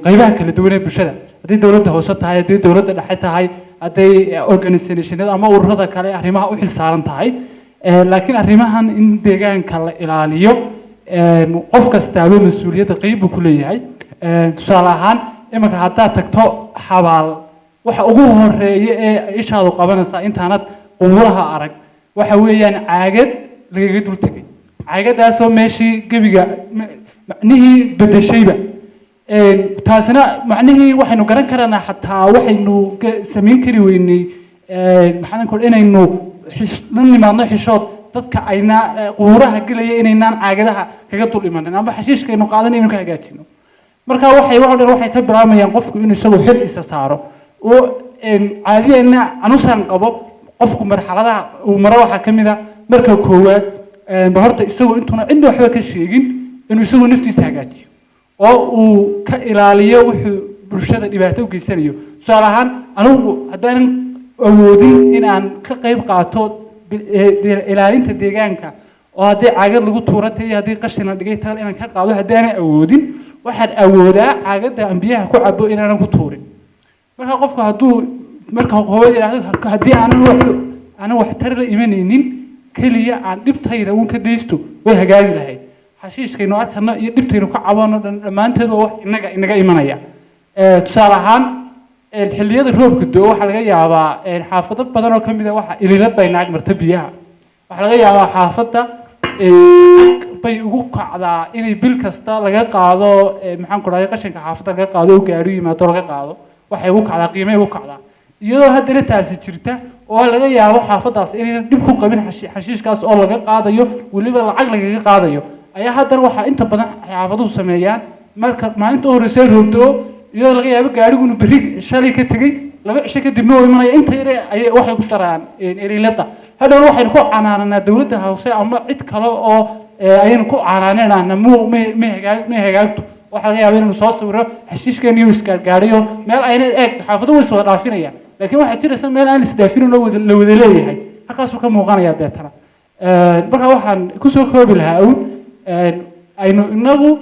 قيبها كل دولة بشدة هذه دولة هوسط هاي هذه دولة دحيتها هاي هذه organization أما ورثة كله أهرمها وحل سارن هاي لكن أهرمها إن ديجان كله إلاليو قف كستعمل مسؤولية قيب وكلية هاي صالحان إما كهذا تكتو حوال وحقوقه الرئي إيش هذا قبنا سا إنترنت قوولها أرق وحويان عاجد لقيت ولتقي عاجد أسوأ ماشي قبيجة نهي بدل شيبة taasina macnihii waxaynu garan karanaa xataa waxaynu samayn kari weynay maxaan ku inaynu nimaadno xishood dadka ayna quuraha galaya inaynaan caagadaha kaga dul imanin ama xashiishkaynu qaadanaynu ka hagaajino marka waxay ka bilaabayaan qofku inuu isagu xil isa saaro oo caadiyeena anuusan qabo qofku marxaladaha uu maro waxa kamid ah marka koowaad horta isagu intuuna cidna waxba ka sheegin inuu isagu naftiisa hagaajiyo oo uu ka ilaaliyo wuxuu bulshada dhibaato u geysanayo tusaale ahaan anigu haddaan awoodin in aan ka qayb qaato ilaalinta deegaanka oo haddii caagad lagu tuuratay haddii qashin la dhigay tal inaan ka qaado haddaan awoodin waxaan awoodaa caagada aan biyaha ku cabo inaan ku tuurin marka qofku hadduu marka hooyada yiraahdo haddii aanan wax tar la imanaynin kaliya aan dhibtayda uun ka deysto way hagaagi lahayd xashiishkaynu arkana iyo dhibtaynu ka cabano dhammaanteed oo wax inaga imanaya tusaale ahaan xilliyada roobka doo waxaa laga yaabaa xaafado badan oo kamid ah waxa ililad bay naag marta biyaha waxaa laga yaabaa xaafada bay ugu kacdaa inay bil kasta laga qaado maxaan ku dhahay qashinka xaafada laga qaado oo gaari yimaado laga qaado waxay ugu kacdaa qiimay ugu kacdaa iyadoo haddana taasi jirta oo laga yaabo xaafadaas inay dib ku qabin xashiishkaas oo laga qaadayo waliba lacag lagaga qaadayo ayaa haddana waxaa inta badan xaafaduhu sameeyaan marka maalinta horeysa roobto iyadoo laga yaabo gaarigu inuu berri shalay ka tegey laba cisho kadibna oo imanaya inta yare ayay waxay ku daraan ililada haddana waxaynu ku canaananaa dowladda hoose ama cid kale oo ayaynu ku canaanaynaana ma hagaagto waxaa laga yaabaa inuu soo sawiro xashiishkeeni uu isgaargaadhayo meel ayna eeg xaafado way iswada dhaafinayaan laakiin waxaa jiraysa meel aan isdhaafinin oo la wada leeyahay halkaasuu ka muuqanayaa deetana marka waxaan kusoo koobi lahaa awn aynu inagu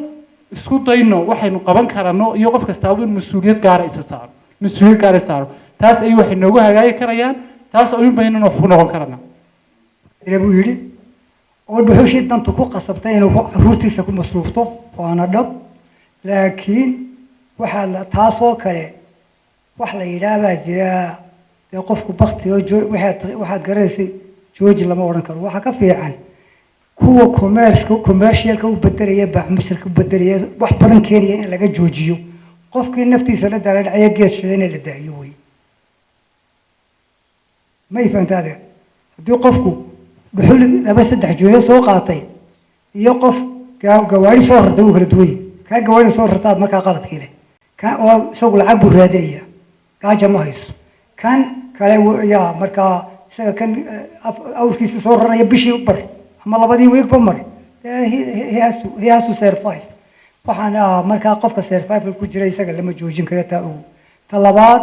isku dayno waxaynu qaban karano iyo qof kastaaba in mas-uuliyad gaara isa saaro mas-uuliyad gaara isa saaro taas ay waxay noogu hagaagi karayaan taas ayuun baynana wax ku noqon karana
buu yidhi oo dhuxushii dantu ku qasabtay inuu caruurtiisa ku masruufto waana dhab laakiin waxaa taasoo kale wax la yidhaahbaa jira dee qofku bakti oo waxaad garanaysay jooji lama odhan karo waxaa ka fiican kuwa commercialka u bedelaya baaxmushirka u bedelaya wax badan keenaya in laga joojiyo qofkii naftiisa la daala dhacaya geed shidayna la daayo wey may fahantaade haddii qofku dhuxul 2-3 jooyo soo qaatay iyo qof gawaari soo rartay uu kala duwan yahay kaa gawaari soo rartaad markaa qaladkii leh kan oo isagu lacag buu raadinaya gaaja ma hayso kan kale yaa markaa isaga kan awrkiisa soo raraya bishii bar ama labadii weegba mar he has to survive waxaan markaa qofka survival ku jira isaga lama joojin kara taa ogu ta labaad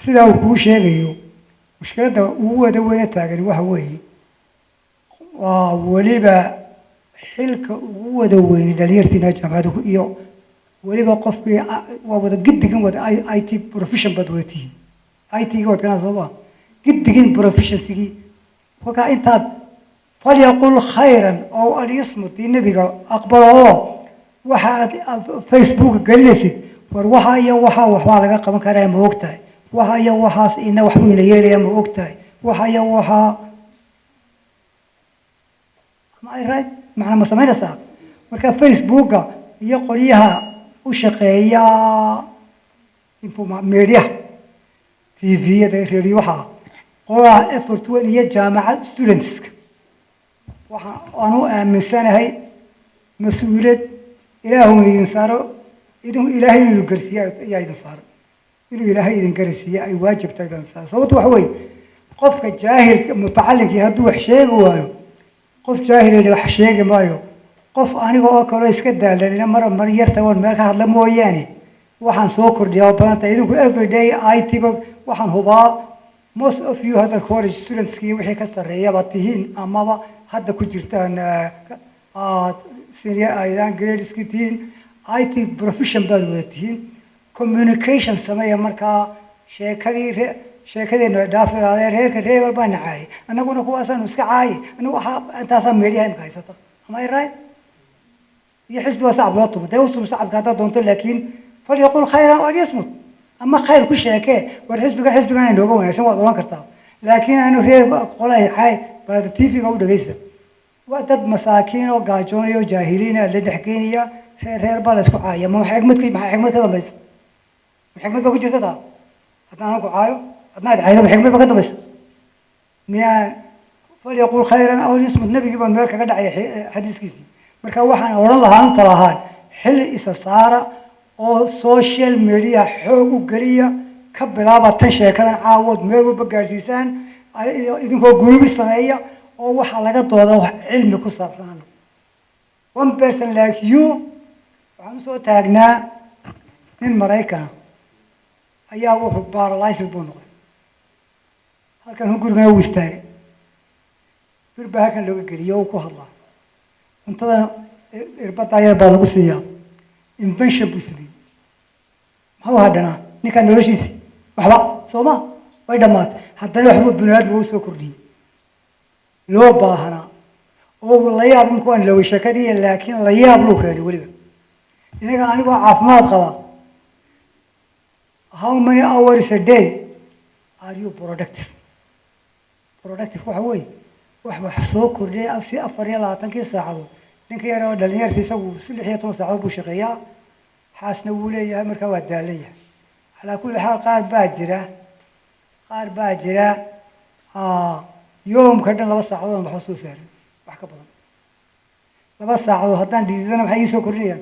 sidaa uu kuu sheegayo mushkiladda ugu wada weyna taagan waxa weeye waa weliba xilka ugu wada weyni dhalinyartiina jaamacadda iyo weliba qofkii waa wada giddigin wada IT profession bad watihi IT-ga wad kana soo giddigin proficiency-gii kolkaa intaad falyaqul khayran oo alismut nabiga aqbalo waxaad Facebook galinaysid war waxa iyo waxaa laga qaban karaa ma ogtahay waxa iyo waxaas ina wax weyn yeelaya ma ogtahay waxa iyo waxa ma ay raad macna ma sameynaysaa marka Facebook iyo qoliyaha u shaqeeya media TV-yada radio waxa qolaa effort weyn iyo jaamacad students waxaan u aaminsanahay mas-uuliyad ilaahuna idin saaro ilaahay inuu garsiiyo ayaa idin saaro inuu ilaahay idin garsiiyo ay waajib tahay idin saaro sababtu waxa weeye qofka jaahilka mutacallinkii hadduu wax sheegi waayo qof jaahil wax sheegi maayo qof aniga oo kale iska daalanina mar yarta oo meel ka hadla mooyaane waxaan soo kordhiyaa badanta idinku everyday IT waxaan hubaa most of you hadda college students kii wixii ka sareeyaba tihiin amaba hadda ku jirtaan senior aydan grades ki tihiin IT profession baad wada tihiin communication sameeya markaa sheekadeena dhaafiraadeen reerka reebel baa nacay annaguna kuwaasaan iska caay anigu waxa intaasaa meeliyaha imka haysata am I right iyo xisbiga sacab loo tumo dee usum sacabka haddaad doonto laakiin falyaqul khayran oo yasmut ama khayr ku sheekee war xisbigan inooga wanaagsan waad oran kartaa laakiin aanu reer qolay caay baad TV-ga u dhageysa waa dad masaakiin oo gaajoon iyo jaahiliin la dhexgeynaya reer baa la isku caaya ma xigmad ka dambaysa xigmad ba ku jirta taa haddaan ku caayo haddaan caayo xigmad ba ka dambaysa miya falyaqul khayran aw yasmut nabigi baa meel kaga dhacay xadiiskiisii marka waxaan oran lahaa inta lahaan xil isa saara oo social media xoog u geliya ka bilaaba tan sheekadan caawood meel walba gaarsiisaan idinkoo gurubi sameeya oo waxa laga dooda wax cilmi ku saabsan one person like you waxaan soo taagnaa nin Maraykan ayaa wuxuu paralyzed buu noqday halkan guriga uu istaagay birba halkan looga geliyo oo ku hadlaa cuntada irbada ayaa baa lagu siiyaa invention buu sameeyay maxaa hadana ninka noloshiisa waxba Sooma way dhamaatay haddana waxba binaad uu soo kordhiyay loo baahna oo la yaab in kuwan loo shakadii laakiin la yaab loo keenay waliba inaga anigoo caafimaad qaba how many hours a day are you productive waxa weey wax soo kordhiyay afsi 24 saacadood ninka yar oo dhalinyarta isagu 16 saacadood buu shaqeeyaa xaasna wuu leeyahay marka waa daalaya ala kulli xaal qaar baa jira يوم كذا لبس ساعات محسوس يعني بحكي بدن لبس ساعات هتان ديزاين بحي سو كوريا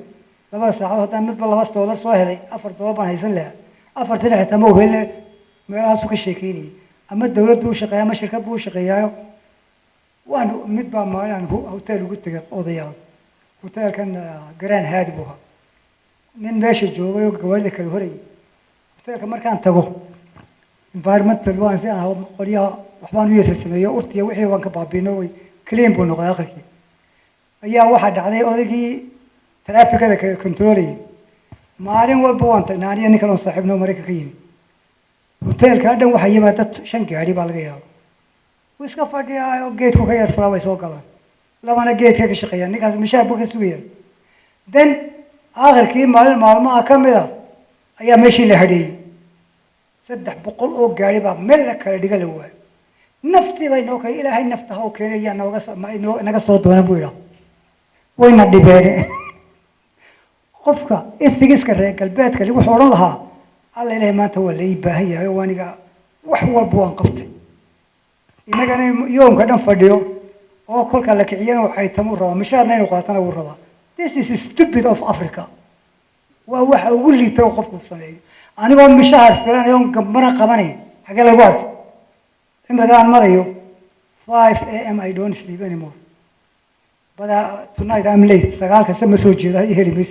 لبس ساعات هتان مثل لبس دولار سو هذي أفر دولار بنهيسن له أفر تلح تمو هلا ما أسوق الشيكيني أما الدولة دو شقيا ما شركة بو شقيا وأنا متبع ما يعني هو هوتيل وقلت لك أوضيات hoteelkan Grand Hyatt buu ahaa nin meesha joogay oo gawaarida kala horayay hoteelka markaan tago environmental waan si aan qolyaha waxbaan u yeesay sameeyo urtiya wixii waan ka baabiino way clean buu noqday aqalkii ayaa waxaa dhacday odaygii taraafikada ka controlayay maalin walba waan tagnaa aniga nin kaloo saaxiibnoo Mareykanka ka yimi hoteelka dhan waxaa yimaada dad 5 gaari baa laga yaabaa wuu iska fadhiyaa oo geedku ka yar furaa way soo galaan labana geedka ka shaqeeyaan ninkaas mishaar buu ka sugayaan dan aakhirkii maalmaha ka mid ah ayaa meeshii la hadheeyey 300 oo gaari baa meel la kala dhiga la waayay naftii bay noo kale ilaahay nafta ha u keenaya naga soo doona buu yidhaa wayna dhibeen qofka isigiska reer galbeedka wuxuu odhan lahaa alla ilaahay maanta waa la ii baahan yahay oo aniga wax walba waan qabtay innagana yoomka dhan fadhiyo oo kolka la kiciyana waxay tamu rabaa mishaarna inuu qaatana wuu rabaa this is stupid of Africa waa waxa ugu liita oo qofku sameeyo anigoo mishaar filan oo gambana qabanay xagee lagu arko imragaan marayo 5 am I don't sleep anymore but tonight I'm late sagaalka sama soo jeeda ay heli mis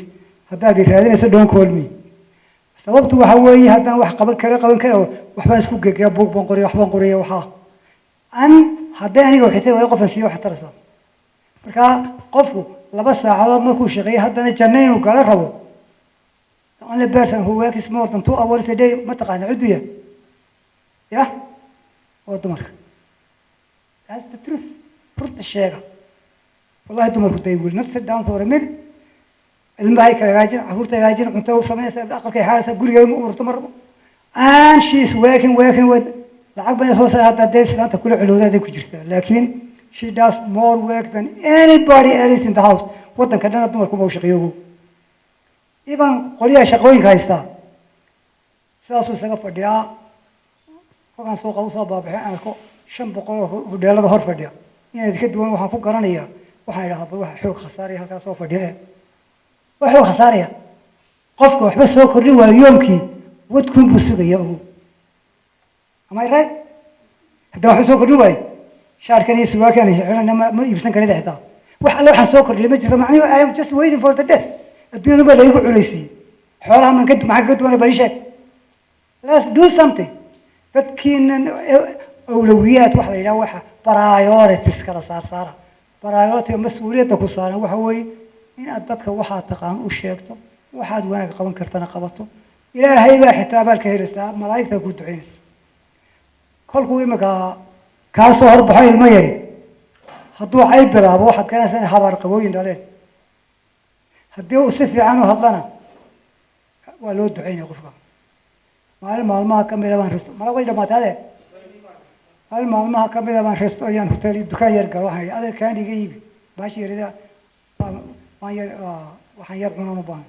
haddaad raadinayso don't call me sababtu waxa weeye haddaan wax qaban karo waxbaan isku geegaa buug baan qoriyo waxbaan qoriyo waxa an haddii aniga waxay tahay qofan si wax tarasa marka qofku 2 saacadood markuu shaqeeyo haddana janno inuu gala rabo the only person who works more than 2 hours a day ma taqaan cidiya ya oo dumarka that's the truth furta sheega wallahi dumarku they will not sit down for a minute ilmahay kala gaajin caruurta gaajin cunto u sameeyay aqalkay xaalasa guriga ma urto mar and she is working with lacag bana soo saarata deeslaanta kula culoodaday ku jirta laakiin she does more work than anybody else in the house wadanka dhan dumarku ma shaqeeyo even qoliyaha shaqooyinka haysta sidaas uu isaga fadhiyaa waxaan soo qabu soo baabaxay aan ko 500 hodheelada hor fadhiya inaad ka duwan waxaan ku garanayaa waxaan idhaahdaa waxa xoog khasaariya halkaas soo fadhiya waxa khasaariya qofka waxba soo kordhin waa yoomkii wadkun buu sugaya ugu am I right hadda waxba soo kordhin waay shaarkan iyo suwaakan iyo xirana ma iibsan karida xitaa wax alla waxaan soo kordhin ma jirto macnaheedu I am just waiting for the death adduunyadu baa laygu culaysiyey xoolaha man ka maxaa ka duwan bari sheeg let's do something dadkiina awlawiyaad wax la yiraahdo waxa priorities kala saara priority mas'uuliyadda ku saaran waxa weeye in aad dadka waxa taqaan u sheegto waxaad wanaag qaban kartana qabato ilaahay baa xitaabalka helaysaa malaa'igta ku duceynaysa kolkuu imaka ka soo horbaxay ilmo yari hadduu ay bilaabo waxaad garanaysaa habar qabooyin dhaleen haddii uu si fiican u hadlana waa loo duceynaya qofka maalmaha ka mid ah baan resto mala way dhamaatay maalmaha ka mid ah baan resto ayaan hotel dukaan yar galo waxaan adeer kaan iga iibi baashi yarida waxaan yar cuno ma baan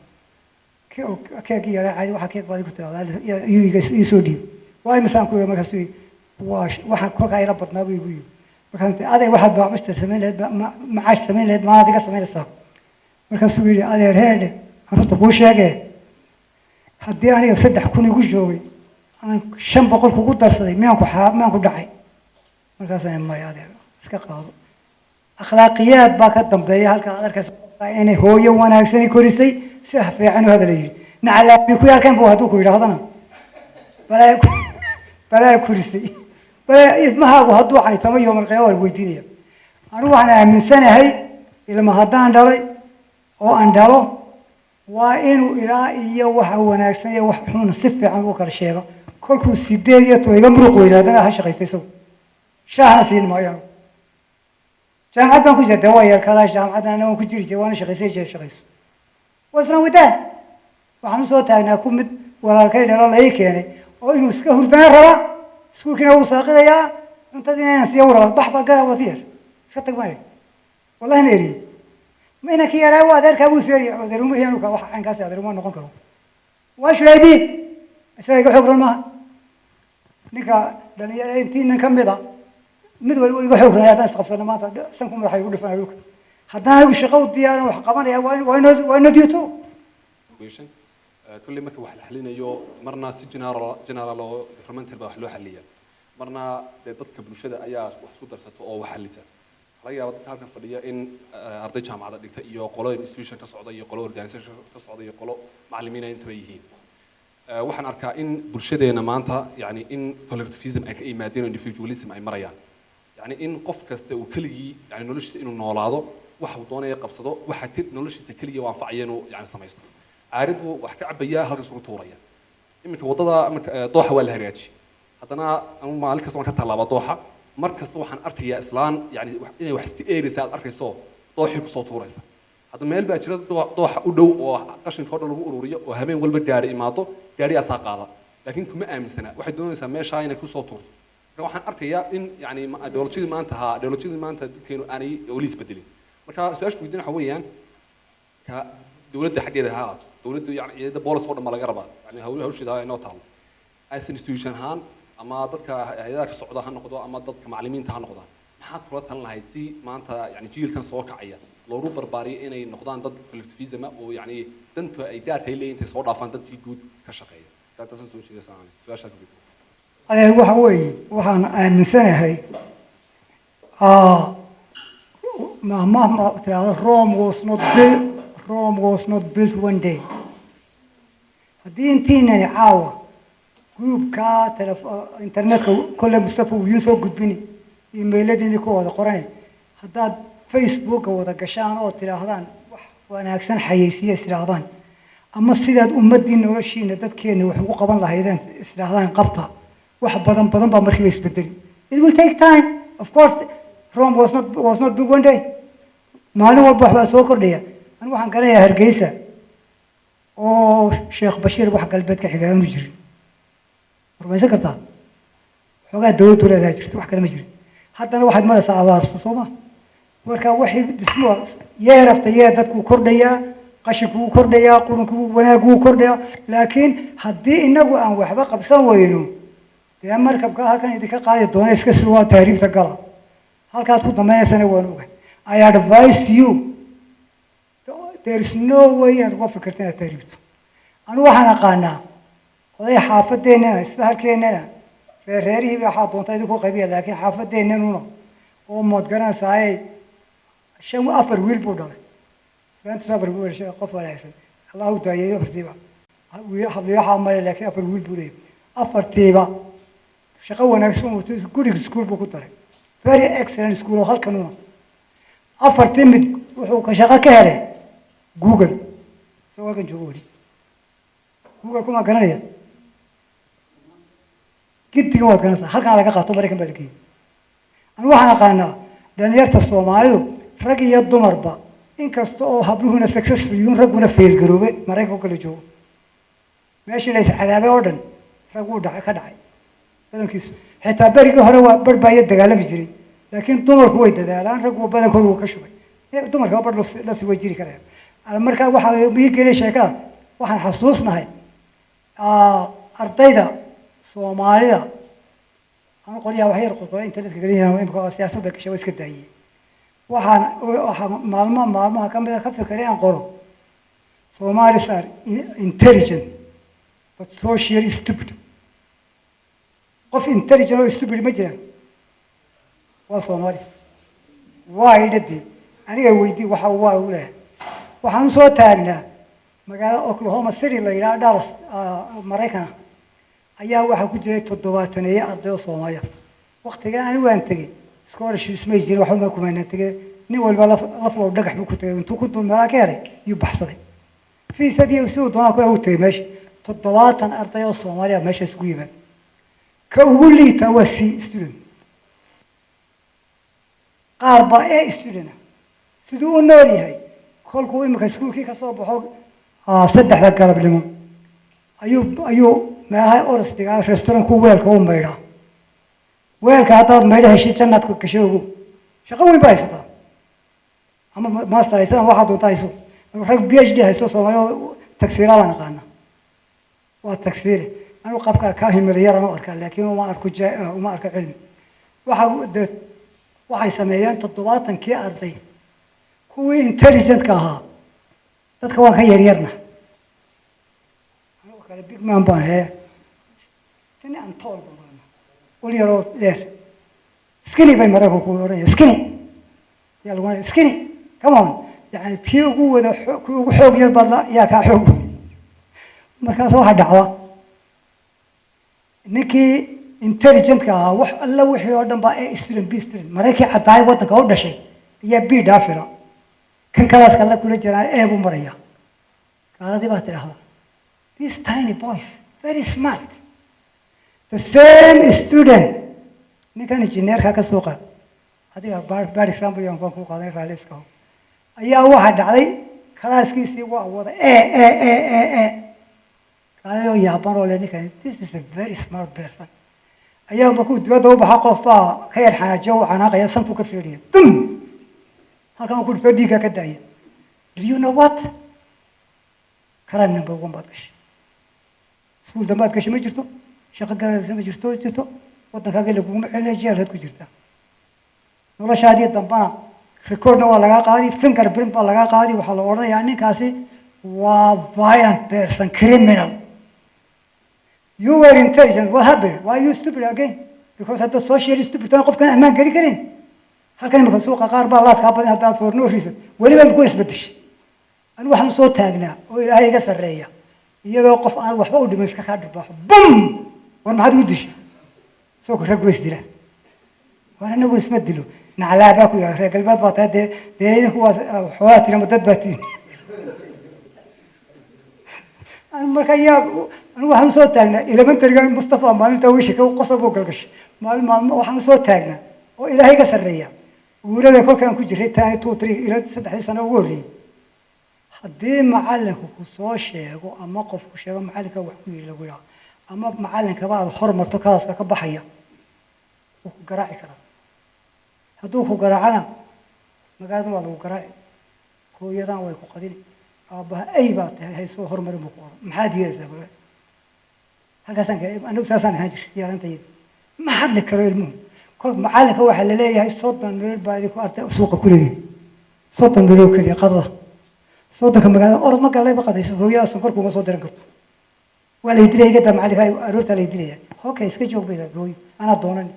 keeg yar caadi waxa keeg baad ku tiraahdaa ii soo dhiib waay misaan ku markaas waxa kolka ila badnaa buu igu yiri markaas adeer waxaad baabista sameyn lahayd macaash sameyn lahayd ma adiga sameynaysaa markaas uu yiri adeer heede horta kuu sheegay haddii aniga 3,000 igu joogay aan 500 kugu darsaday miyaan ku dhacay markaas ay ma adeer iska qaado akhlaaqiyaad baa ka dambeeya halka aad arkayso inay hooyo wanaagsan korisay si fiican u hadlayay nacalaami ku yaalkan buu haduu ku yiraahdana balaa korisay balaa ilmahaagu haduu ay tamo yoomal qiyaamah weydiinaya anigu waxaan aaminsanahay ilma haddaan dhalay oo aan dhalo waa inuu ilaa iyo waxa wanaagsan iyo wax xun si fiican u kala sheego kolkuu 8 iga muruq weynaadana ha shaqaystay soo shaahna siin maayo jaamacaddan ku jirta waa yar kala jaamacaddan aan ku jiri jawaan shaqaysay shaqayso wasna wada waxaan soo taagnaa ku mid walaalkay dhalo la keenay oo inuu iska hurdana raba iskuulkina uu saaqidaya intadina si uu raba baxba gada wadiir iska tagmay wallahi neeri ma ina ki yaraa waa adeerka buu seeri adeeruma yaanu ka wax aan ka saaday ma noqon karo waa shaydi isaga xoog rama ninka dhalinyarada intii kamid ah mid walba iga xoog raadaan isqabsana maanta sanku madaxay ugu dhifan dhulka haddana uu shaqo u diyaaran wax qabanaya waa inoo diyato
كل مركب واحد حلينيو مرنا سي جنرال governmental baa wax loo xaliya marna dadka bulshada ayaa wax soo darsato oo wax xalisa laga yaabo dadka halkan fadhiya in arday jaamacada dhigta iyo qolo institution ka socda iyo qolo organisation ka socda iyo qolo macallimiin intaba yihiin waxaan arkaa in bulshadeena maanta yani in collectivism ay ka yimaadeen oo individualism ay marayaan yani in qof kasta uu keligii yani noloshiisa inuu noolaado waxa uu doonaya qabsado waxa noloshiisa keligii waa anfacaya inuu yani samaysto caaridu wax ka cabaya halkaas ugu tuuraya iminka wadada dooxa waa la hagaajiyay haddana maalin kasta waan ka tallaaba dooxa mar kasta waxaan arkayaa islaan yani inay wax iska eegaysa aad arkayso dooxii kusoo tuuraysa hadda meel baa jira dooxa u dhow oo qashinka oo dhan lagu ururiyo oo habeen walba gaari imaado gaari asaa qaada laakiin kuma aaminsana waxay doonaysaa meeshaa inay kusoo tuurto marka waxaan arkayaa in yani ideolojiyadii maanta dadkeenu aanay weli isbedelin marka su-aasha weydiin waxa weeyaan ka dowladda xaggeeda ha ahaato dowladdu yani ciidada boolis oo dhan ma laga rabaa yani hawsheeda inoo taalo as institution ahaan ama dadka hay-adaha ka socda ha noqdo ama dadka macallimiinta ha noqdaan maxaad kula talan lahayd si maanta yani jiilkan soo kacaya loogu barbaariyo inay noqdaan dad collectivism oo yani danta ay gaarka ay leeyihiin intay soo dhaafaan dadkii guud ka shaqeeya taasaan soo jeedaysaa su-aashaa ka
adeer waxa weeye waxaan aaminsanahay mahmahma tirahdo Rome was not built one day haddii intiinani caawa groupka internetka kolle Mustafa uu soo gudbini emailadiini ku wada qoranay haddaad facebooka wada gashaan oo tiraahdaan wax wanaagsan xayeysiya istiraahdaan ama sidaad ummadii noloshiina dadkeena wax ugu qaban lahaydeen istiraahdaan qabta wax badan baa markiiba isbedeli it will take time of course Rome was not built one day maalin walba waxbaa soo kordhaya anigu waxaan garanayaa Hargeysa oo Sheekh Bashiir wax galbeedka xiga aanu jirin rumaysan kartaa xogaa dawladdu leedahay jirto wax kale ma jirin haddana waxaad maraysaa abaarta soo ma marka waxay dhismo yeerafta dadku kordhayaa qashinku wuu kordhayaa qurunku wanaagu wuu kordhayaa laakiin haddii inagu aan waxba qabsan weyno dee markabka halkan idinka qaadi doona iska sii waa taariibta gala halkaad ku dambaynaysana waan ogahay I advise you there is no way aad uga fikirta inaad taariibto anigu waxaan aqaanaa oday xaafadeennana sida halkeennana reerihii waxaa doonta idinku qaybiya laakiin xaafadeennanuna oo mood garanaysaayay 4 wiil buu dhalay afar wiil qof wanaagsan allahu daayeeyo hortiiba waxaa male laakiin 4 wiil buu leeyahay afartiiba shaqo wanaagsan oo good school buu ku daray very excellent school oo halkanuna afartii mid wuxuu ka shaqo ka helay Google soo halkan joogo weli Google kuma garanaya giddiga waad garanaysaa halkan laga qaato Mareykan baa la geeyay anigu waxaan aqaanaa dhalinyarta Soomaalidu rag iyo dumarba inkasta oo habluhuna successful yihiin ragguna fail garoobe Mareykanka kala joogo meeshii la iscadaabay oo dhan rag uu dhacay ka dhacay badankiisu xitaa berigii hore waa barbaaya dagaalami jiray laakiin dumarku way dadaalaan raggu badankoodu wuu ka shubay dumarka bar la sii way jiri karaan markaa waxaa ii gelay sheekada waxaan xasuusnahay ardayda Soomaalida aan qoliyaha wax yar qodobo internetka galiyaan imka siyaasadda ka shaqo iska daayay waxaan maalmaha ka mid ah ka fikiray aan qoro Somalis are intelligent but socially stupid qof intelligent oo stupid ma jiraan waa Soomaali waa idadi aniga weydii waxa uu waa u leeyahay waxaan soo taagnaa magaalada Oklahoma City la yiraahdo Dallas Mareykan ayaa waxa ku jiray 70 arday oo Soomaali waqtiga aan waan tagay scholarships ma jirin waxa ma kumayna tagay nin walba laf loo dhagax buu ku tagay intuu ku dul meela ka helay iyo baxsaday fiisadii soo doona ku u tagay meesha 70 arday oo Soomaali meesha isku yimid ka ugu liita waa student qaar baa ee student sidoo uu nool yahay kolkuu imika iskuulkii ka soo baxo saddexda galabnimo ayuu meelaha orosdiga restaurant ku weelka u maydhaa weelka haddaad maydha heshii jannaad ku gashay ugu shaqo weyn baa haysataa ama master haysa ama waxaad doontaa hayso rag PhD hayso Soomaaliya tagsiiraa baan aqaana waa tagsiir anigu qafka ka himiliyar aan arkaa laakiin uma arko cilmi waxay sameeyeen 70 arday kuwii intelligent ka ahaa dadka waan ka yaryarna anigu kale big man baan he tani aan tool baan wali yaro deer skinny bay Mareykanku ku oranayaan skinny yaa lagu iskini come on yani kii ugu wada kii ugu xoog yar badla yaa kaa xoog markaas waxaa dhacda ninkii intelligentka ahaa wax alla wixii oo dhan baa a student b student maraykii caddaay waddanka u dhashay ayaa b dhaafila kan kalaas kale kula jiraan e buu maraya gaaladii baa tidhaahda these tiny boys very smart the same student ninkan injineerka ka soo qaad adiga bad example yaan ku qaaday raaliska ayaa waxa dhacday kalaaskiisii waa wada kaayo yaaban oo ninkan this is a very smart person ayaa markuu dibadda u baxa qof baa ka yar xanaajo u xanaaqaya sanku ka fiiriya dum halkan ku dhufto dhiigga ka daaya do you know what karan number 1 baad gashay iskuul dambaad gashay ma jirto shaqo galaysa ma jirto waddankaaga laguma celinayo jeelad ku jirta noloshaadii dambana recordna waa lagaa qaadi fingerprint baa lagaa qaadi waxaa la odhanayaa ninkaasi waa violent person criminal you were intelligent what happened why are you stupid again because hadda social stupid tan qofkan ammaan geli karin halkan imika suuqa qaar baa laadkaa badan haddaad for no reason weliba ku isbedeshay anigu waxaan soo taagnaa oo ilaahay iga sarreeya iyadoo qof aan waxba u dhimin iska kaa dhirbaaxo bum war maxaad u dishay soo ka rag weys dila war anagu isma dilo naclaabaa ku yahay reer galbeed baa tahay dee idinku waa xoogaa tirama dad baa tihin marka anigu waxaan soo taagnaa elementaryga mustafa maalinta wishi ka qosob u galgashay maalin waxaan soo taagnaa oo ilaahay ka sarreeya uurada kolkaan ku jiray taani 2 3 ila 3 sano ugu horreeyay haddii macallinku ku soo sheego ama qofku sheego macallinka wax ku yiri lagu yaa ama macallinka baad hormarto kaaska ka baxaya wuu ku garaaci karaa hadduu ku garaacana magaalada waa lagu garaaci hooyadan way ku qadini aabbaha ay baa tahay hay soo hormarin buu ku oran maxaad yeelaysaa bale halkaasaan ka anigu saasaan ahaan jiray yaarantayda ma hadli karo ilmuhu kol macallinka waxaa la leeyahay 30 meel baa idinku arday suuqa ku leeyahay 30 meel kaliya qadada 30 magaalada orod ma galay ba qadayso hooyada sonkor kuma soo diran karto waa la idilay gada macallinka aroorta la idilay okay iska joog bay hooyo ana doonan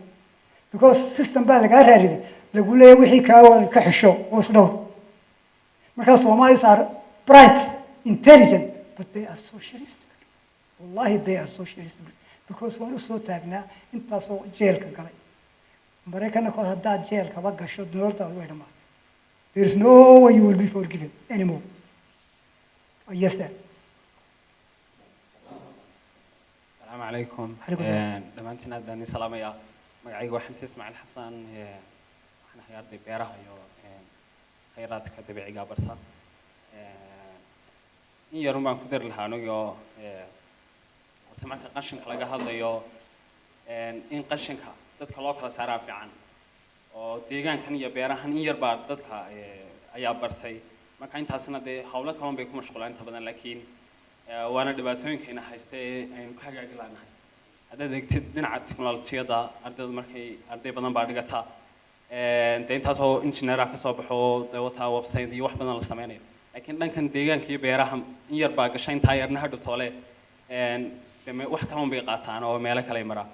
because system baa laga raariday lagu leeyahay wixii ka xisho oo isdhow marka Soomaaliya saar bright intelligent but they are socialist wallahi they are socialist because waan u soo taagnaa intaasoo jeelka galay Mareykanka kor haddaad jeelka ba gasho dowladda way dhamaa there is no way you will be forgiven anymore yes sir
السلام عليكم دمانتنا أداني سلام يا مقعي وحمسي اسماعيل حسن احنا حياردي بيرها يو خيراتك تبعي قابرسا إن يروم بان كدر لهانو يو سمعت قشنك لقا هذا يو إن قشنك dadka loo kala saaraa fiican oo deegaankan iyo beerahan in yar baa dadka ayaa bartay marka intaasna de hawlo kale bay ku mashquulaan inta badan laakiin waana dhibaatooyinkeena haystay aynu ka hagaagi laanahay haddaad eegtid dhinaca teknolojiyada ardayda markay arday badan baa dhigata de intaasoo injineera ka soo baxo de wataa website iyo wax badan la sameynayo laakiin dhankan deegaanka iyo beeraha in yar baa gashay intaa yarna hadhu toole wax kale bay qaataan oo meelo kale maraa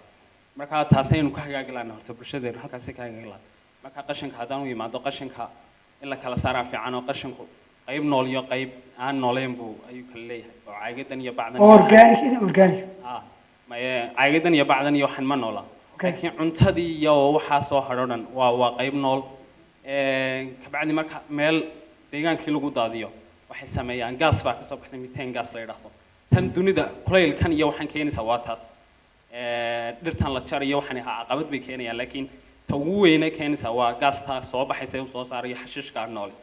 marka taasaynu ka hagaagi laanahay horta bulshadeena halkaas ka hagaagi laanahay marka qashinka haddaan u yimaado qashinka in la kala saaraa fiican oo qashinku qayb nool iyo qayb aan nooleyn buu ayuu kala leeyahay oo caagidan iyo bacdan
organic
caagidan iyo bacdan iyo waxaan ma noola laakiin cuntadii iyo waxaa soo hadho dhan waa qayb nool kabacdi marka meel deegaankii lagu daadiyo waxay sameeyaan gaas baa kasoo baxday methane gas la yidhaahdo tan dunida kulaylkan iyo waxaan keenaysaa waa taas dhirtan la jarayo waxaan ahaa caqabad bay keenayaan laakiin ta ugu weyne keenaysaa waa gaastaa soo baxaysa uu soo saarayo xashiishka noole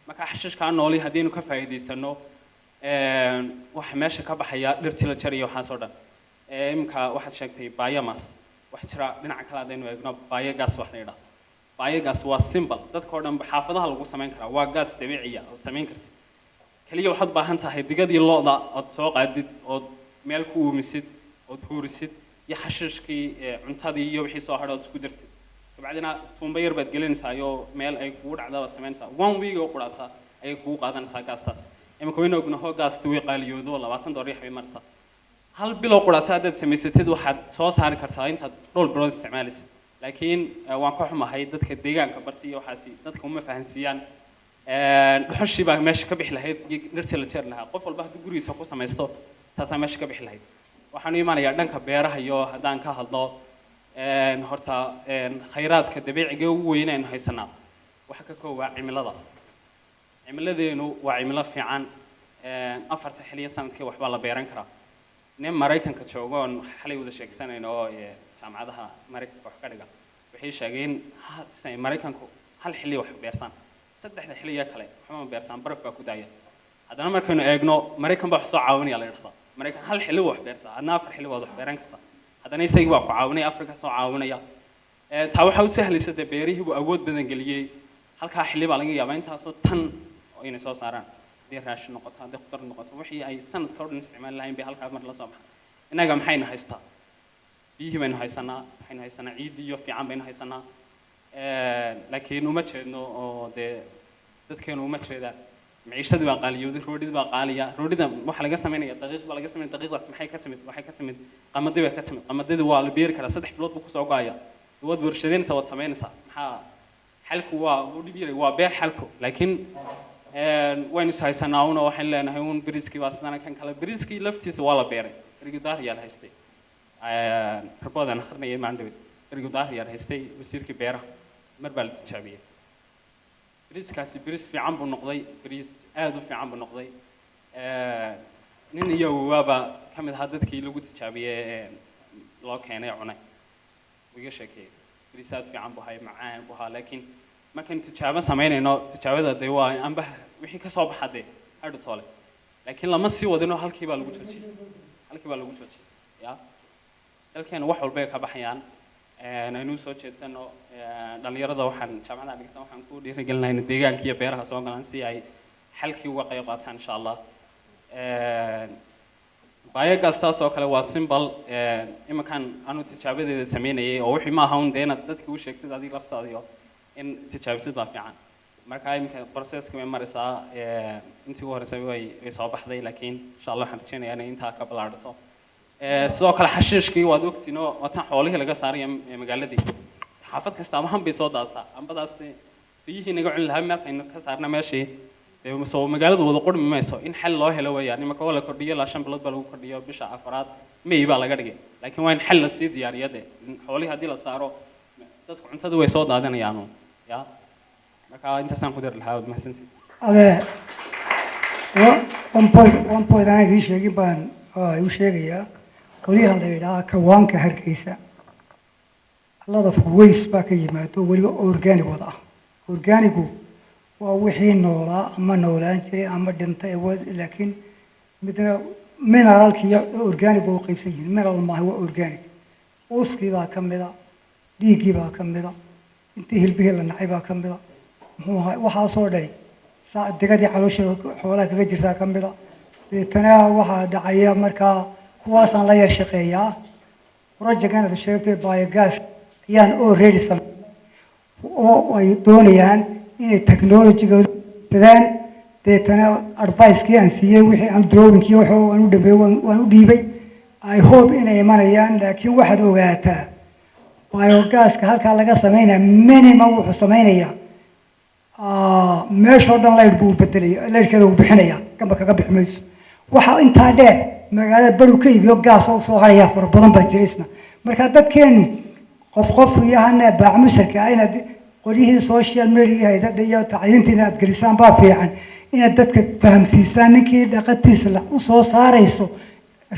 marka xashiishka noole haddaynu ka faa'iidaysano waxa meesha ka baxaya dhirtii la jarayo waxaas oo dhan imika waxaad sheegtay biomass wax jira dhinaca kale haddaynu eegno biogas wax la yidhaahdo biogas waa simple dadka oo dhan xaafadaha lagu samayn karaa waa gaas dabiiciya oo samayn kartid kaliya waxaad baahan tahay digadii lo'da ood soo qaadid ood meel ku uumisid ood huurisid iyo xashiishkii cuntadii iyo wixii soo hadhood isku dirtid kabacdina tuumba yar baad gelinaysaa iyo meel ay kugu dhacda baad samaynaysaa 1 week oo quraata ayay kugu qaadanaysaa gaastaas imika wayna ognaho gaasta way qaaliyoodo $20 bay martaa hal bilo quraata haddaad samaysatid waxaad soo saari kartaa intaad dhowr bilood isticmaalaysid laakiin waan ka xumahay dadka deegaanka barti iyo waxaasi dadka uma fahansiiyaan dhuxushii baa meesha ka bixi lahayd iyo dhirtii la jeer lahaa qof walba hadduu gurigiisa ku samaysto taasaa meesha ka bixi lahayd waxaan u imanayaa dhanka beeraha iyo haddaan ka hadlo horta khayraadka dabiiciga ugu weyn aynu haysanaa waxa ka koobaa cimilada cimiladeenu waa cimilo fiican afarta xilliyo sanadkii waxbaa la beeran karaa nin maraykanka joogo oon xalay wada sheegsanayno oo jaamacadaha maraykanka wax ka dhiga waxay sheegeen maraykanku hal xilli wax beersan saddexda xilliya kale waxba beersan baraf baa ku daaya haddana markaynu eegno maraykan baa wax soo caawinaya la yidhahdaa maraykan hal xilli wax beersaa adna afar xilli waad wax beeran kartaa haddana isagii waa ku caawinaya afrika soo caawinaya taa waxaa u sahlaysa dee beerihii buu awood badan geliyey halkaa xilli baa laga yaabaa intaasoo tan inay soo saaraan haddii raashin noqoto haddii khudar noqoto wixii ay sanadka o dhan isticmaali lahayn bay halkaa mar la soo baxay innaga maxayna haystaa biyihii baynu haysanaa waxaynu haysanaa ciiddii iyo fiican baynu haysanaa laakiin uma jeedno oo dee dadkeenu uma jeedaan maciishadii baa qaaliyowday roodhidii baa qaaliya roodhida waxaa laga samaynaya daqiiq baa laga samaynaya daqiiqdaas maxay ka timid waxay ka timid qamadii bay ka timid qamadidii waa la beeri karaa 3 bilood buu kusoo go'aya waad warshadeynaysaa waad samaynaysaa maxaa xalku waa u dhib yaray waa beer xalku laakiin waynu haysanaa una waxaan leenahay un bariiskii baa sidana kan kale bariiskii laftiisa waa la beeray bariigidaar yaa la haystay raboodan akhrinayay maandhow bariigidaar yaa la haystay wasiirkii beeraha mar baa la tijaabiyey bariiskaasi bariis fiican buu noqday bariis aad u fiican buu noqday nin iyo waaba ka mid ahaa dadkii lagu tijaabiyey loo keenay cunay wiga sheekay bariis aad fiican buu hay macaan buu haa laakiin markaan tijaabo samaynayno tijaabada de waa amba wixii ka soo baxade hadhu toole laakiin lama sii wadino halkii baa lagu joojiyey ya dalkeena wax walba ay ka baxayaan aynu soo jeedano dhalinyarada waxaan jaamacada dhigtan waxaan ku dhiirigelinaynaa deegaanka iyo beeraha soo galaan si ay xalkii uga qayb qaataan insha Allah biogas taas oo kale waa symbol imakan aanu tijaabadeeda sameynayay oo wixii ma aha un deena dadka u sheegtay adiga laftaadiyo in tijaabisad baa fiican marka imika processka way maraysaa intii ugu horeysay way soo baxday laakiin insha Allah waxaan rajeynayaa inay intaa ka balaadhato sidoo kale xashiishkii waad ogtiin oo watan xoolihii laga saarayo magaaladii xaafad kasta ama han bay soo daadsaa ambadaas biyihii naga cun lahaa markaynu ka saarna meeshii soo magaaladu wada qurmi mayso in xal loo helo weeyaan imika wala kordhiyo la 5 bilood baa lagu kordhiyo bisha afraad May baa laga dhigay laakiin waa in xal la sii diyaariyade xoolihii hadii la saaro dadku cuntada way soo daadanayaan ya marka intaasaan ku dar lahaa mahadsantii
one point aan idin sheegin baan u sheegayaa qoliyaha la yidhaha kawaanka Hargeysa allada waste baa ka yimaado waliba organic wada organicu waa wixii noolaa ama noolaan jiray ama dhintay laakiin midna mineralki iyo organic oo qaybsan yihiin mineral ma waa organic uuskii baa ka mid ah dhiiggii baa ka mid ah intii hilbihii la nacay baa ka mid ah muxuu ahaa waxaa soo dhari degadii caloosha xoolaha kaga jirtaa ka mid ah deetana waxaa dhacaya markaa kuwaasaan la yar shaqeeyaa projectkan aad sheegtay biogas ayaan already oo ay doonayaan inay technology-ga dadaan deetana advice-kii aan siiyey wixii aan drawing-kii waxa aan u dhameeyay waan u dhiibay I hope inay imanayaan laakiin waxaad ogaataa biogas-ka halkaa laga sameynaya minimum wuxuu sameynaya meeshoo dhan light buu bedelaya lightkeeda uu bixinaya kama kaga bixi mayso waxa intaa dheer magaalada bari ka iibiyo gaas oo soo haraya far badan baa jirisna marka dadkeenu qof yahana baac musharka ayna qolihii social media hay'adda iyo tacliintina aad gelisaan baa fiican inaad dadka fahamsiisaan ninkii dhaqatiisa la u soo saarayso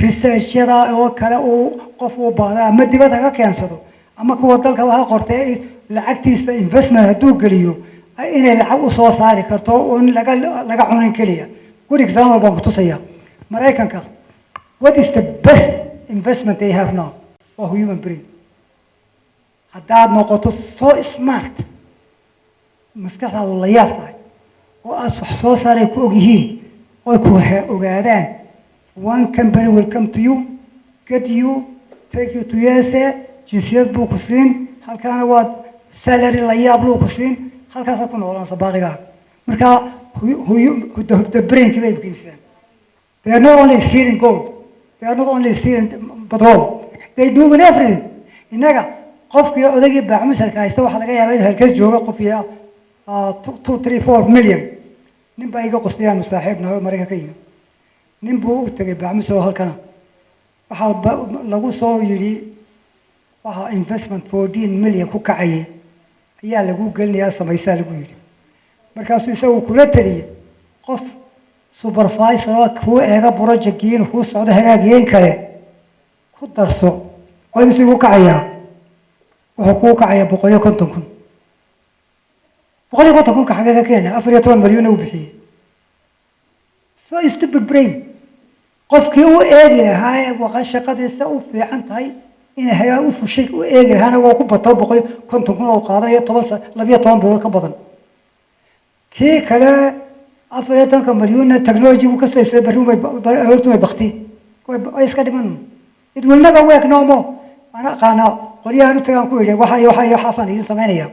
research-yada oo kale oo qof u baahda ama dibadda ka keensado ama kuwa dalka waxa qortay lacagtiisa investment hadduu geliyo inay lacag u soo saari karto oo laga cunin kaliya good example baan ku tusaya Mareykanka what is the best investment they have now for human brain haddaad noqoto so smart maskaxdaadu la yaab tahay oo aad wax soo saaray ku ogyihiin oo ku ogaadaan one company will come to you get you take you to USA jinsiyad buu ku siin halkaana waad salary la yaab loo ku siin halkaas ku noolaan sabaaqiga marka the brain kibay bixiyaan they are not only stealing gold they are not only stealing petrol they do everything inaga qofkii odagii baaxmusharka haysta waxaa laga yaabaa inuu halkees joogo qofkii 2 3 4 million nin baa iga qostayaan saaxiibna Mareykanka ka yimid nin buu u tagay baaxmushar halkana waxaa lagu soo yiri waxa investment 14 million ku kacay ayaa lagu gelinayaa samaysaa lagu yiri markaasuu isagu kula taliyay qof supervisor ku eega project-kiin ku socdo hagaagiyeen kale ku darso oo inuu ku kacayaa wuxuu ku kacayaa 150,000 150,000 ka xagga keena 14 milyan uu bixiyay so stupid brain qofkii uu eegi lahaa waxa shaqadiisa u fiican tahay in hayaa u fushay u eegi lahaana waa ku bato 150,000 oo qaadanayo 12 bilood ka badan kii kale 14 milyan technology uu ka soo iibsaday barnaamij bakti way iska dhiman it will never work no more ana qaana qoliyahan tagaan ku yiri waxa xasan idin sameynaya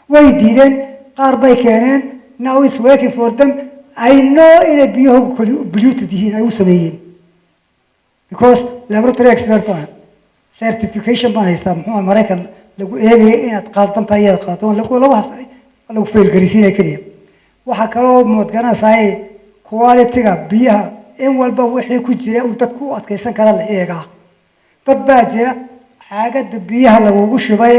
way diideen qaar bay keeneen now it's working for them I know in a biyo polluted yihiin ay u sameeyeen because laboratory expert baan certification baan haystaa muxuu Mareykan lagu eegay inaad qaadan tahay inaad qaadan lagu fail garisiinay kaliya waxa kale oo moodganaasaay quality-ga biyaha in walba wixii ku jira uu dadku adkeysan kara la eegaa dad baa jira xaagada biyaha lagu shubay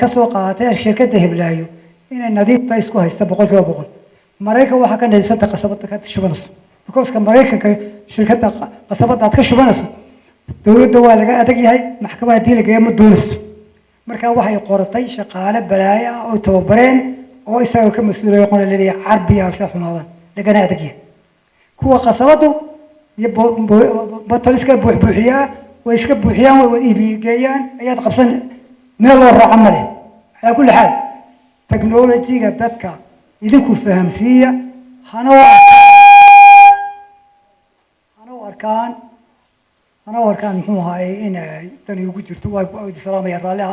ka soo qaadatay shirkadda Hiblaayo inay nadiif tahay isku haysta 100% Mareykan waxa ka dhaysata qasabada ka shubanayso because ka Mareykanka shirkadda qasabada aad ka shubanayso dawladda waa laga adag yahay maxkamadda diiliga ma doonayso marka waxay qoratay shaqaale balaaya oo tababareen oo isaga ka mas'uulay qoon leeyahay carbiya si xumaada lagana adag yahay kuwa qasabadu iyo bataliska buuxiyaa way iska buuxiyaan way iibiyaan ayaad qabsan meel loo raaco male ala kulli xaal technology-ga dadka idinku fahamsiiya hana arkaan muxuu ahaay in tani ugu jirto waa salaamaya raalli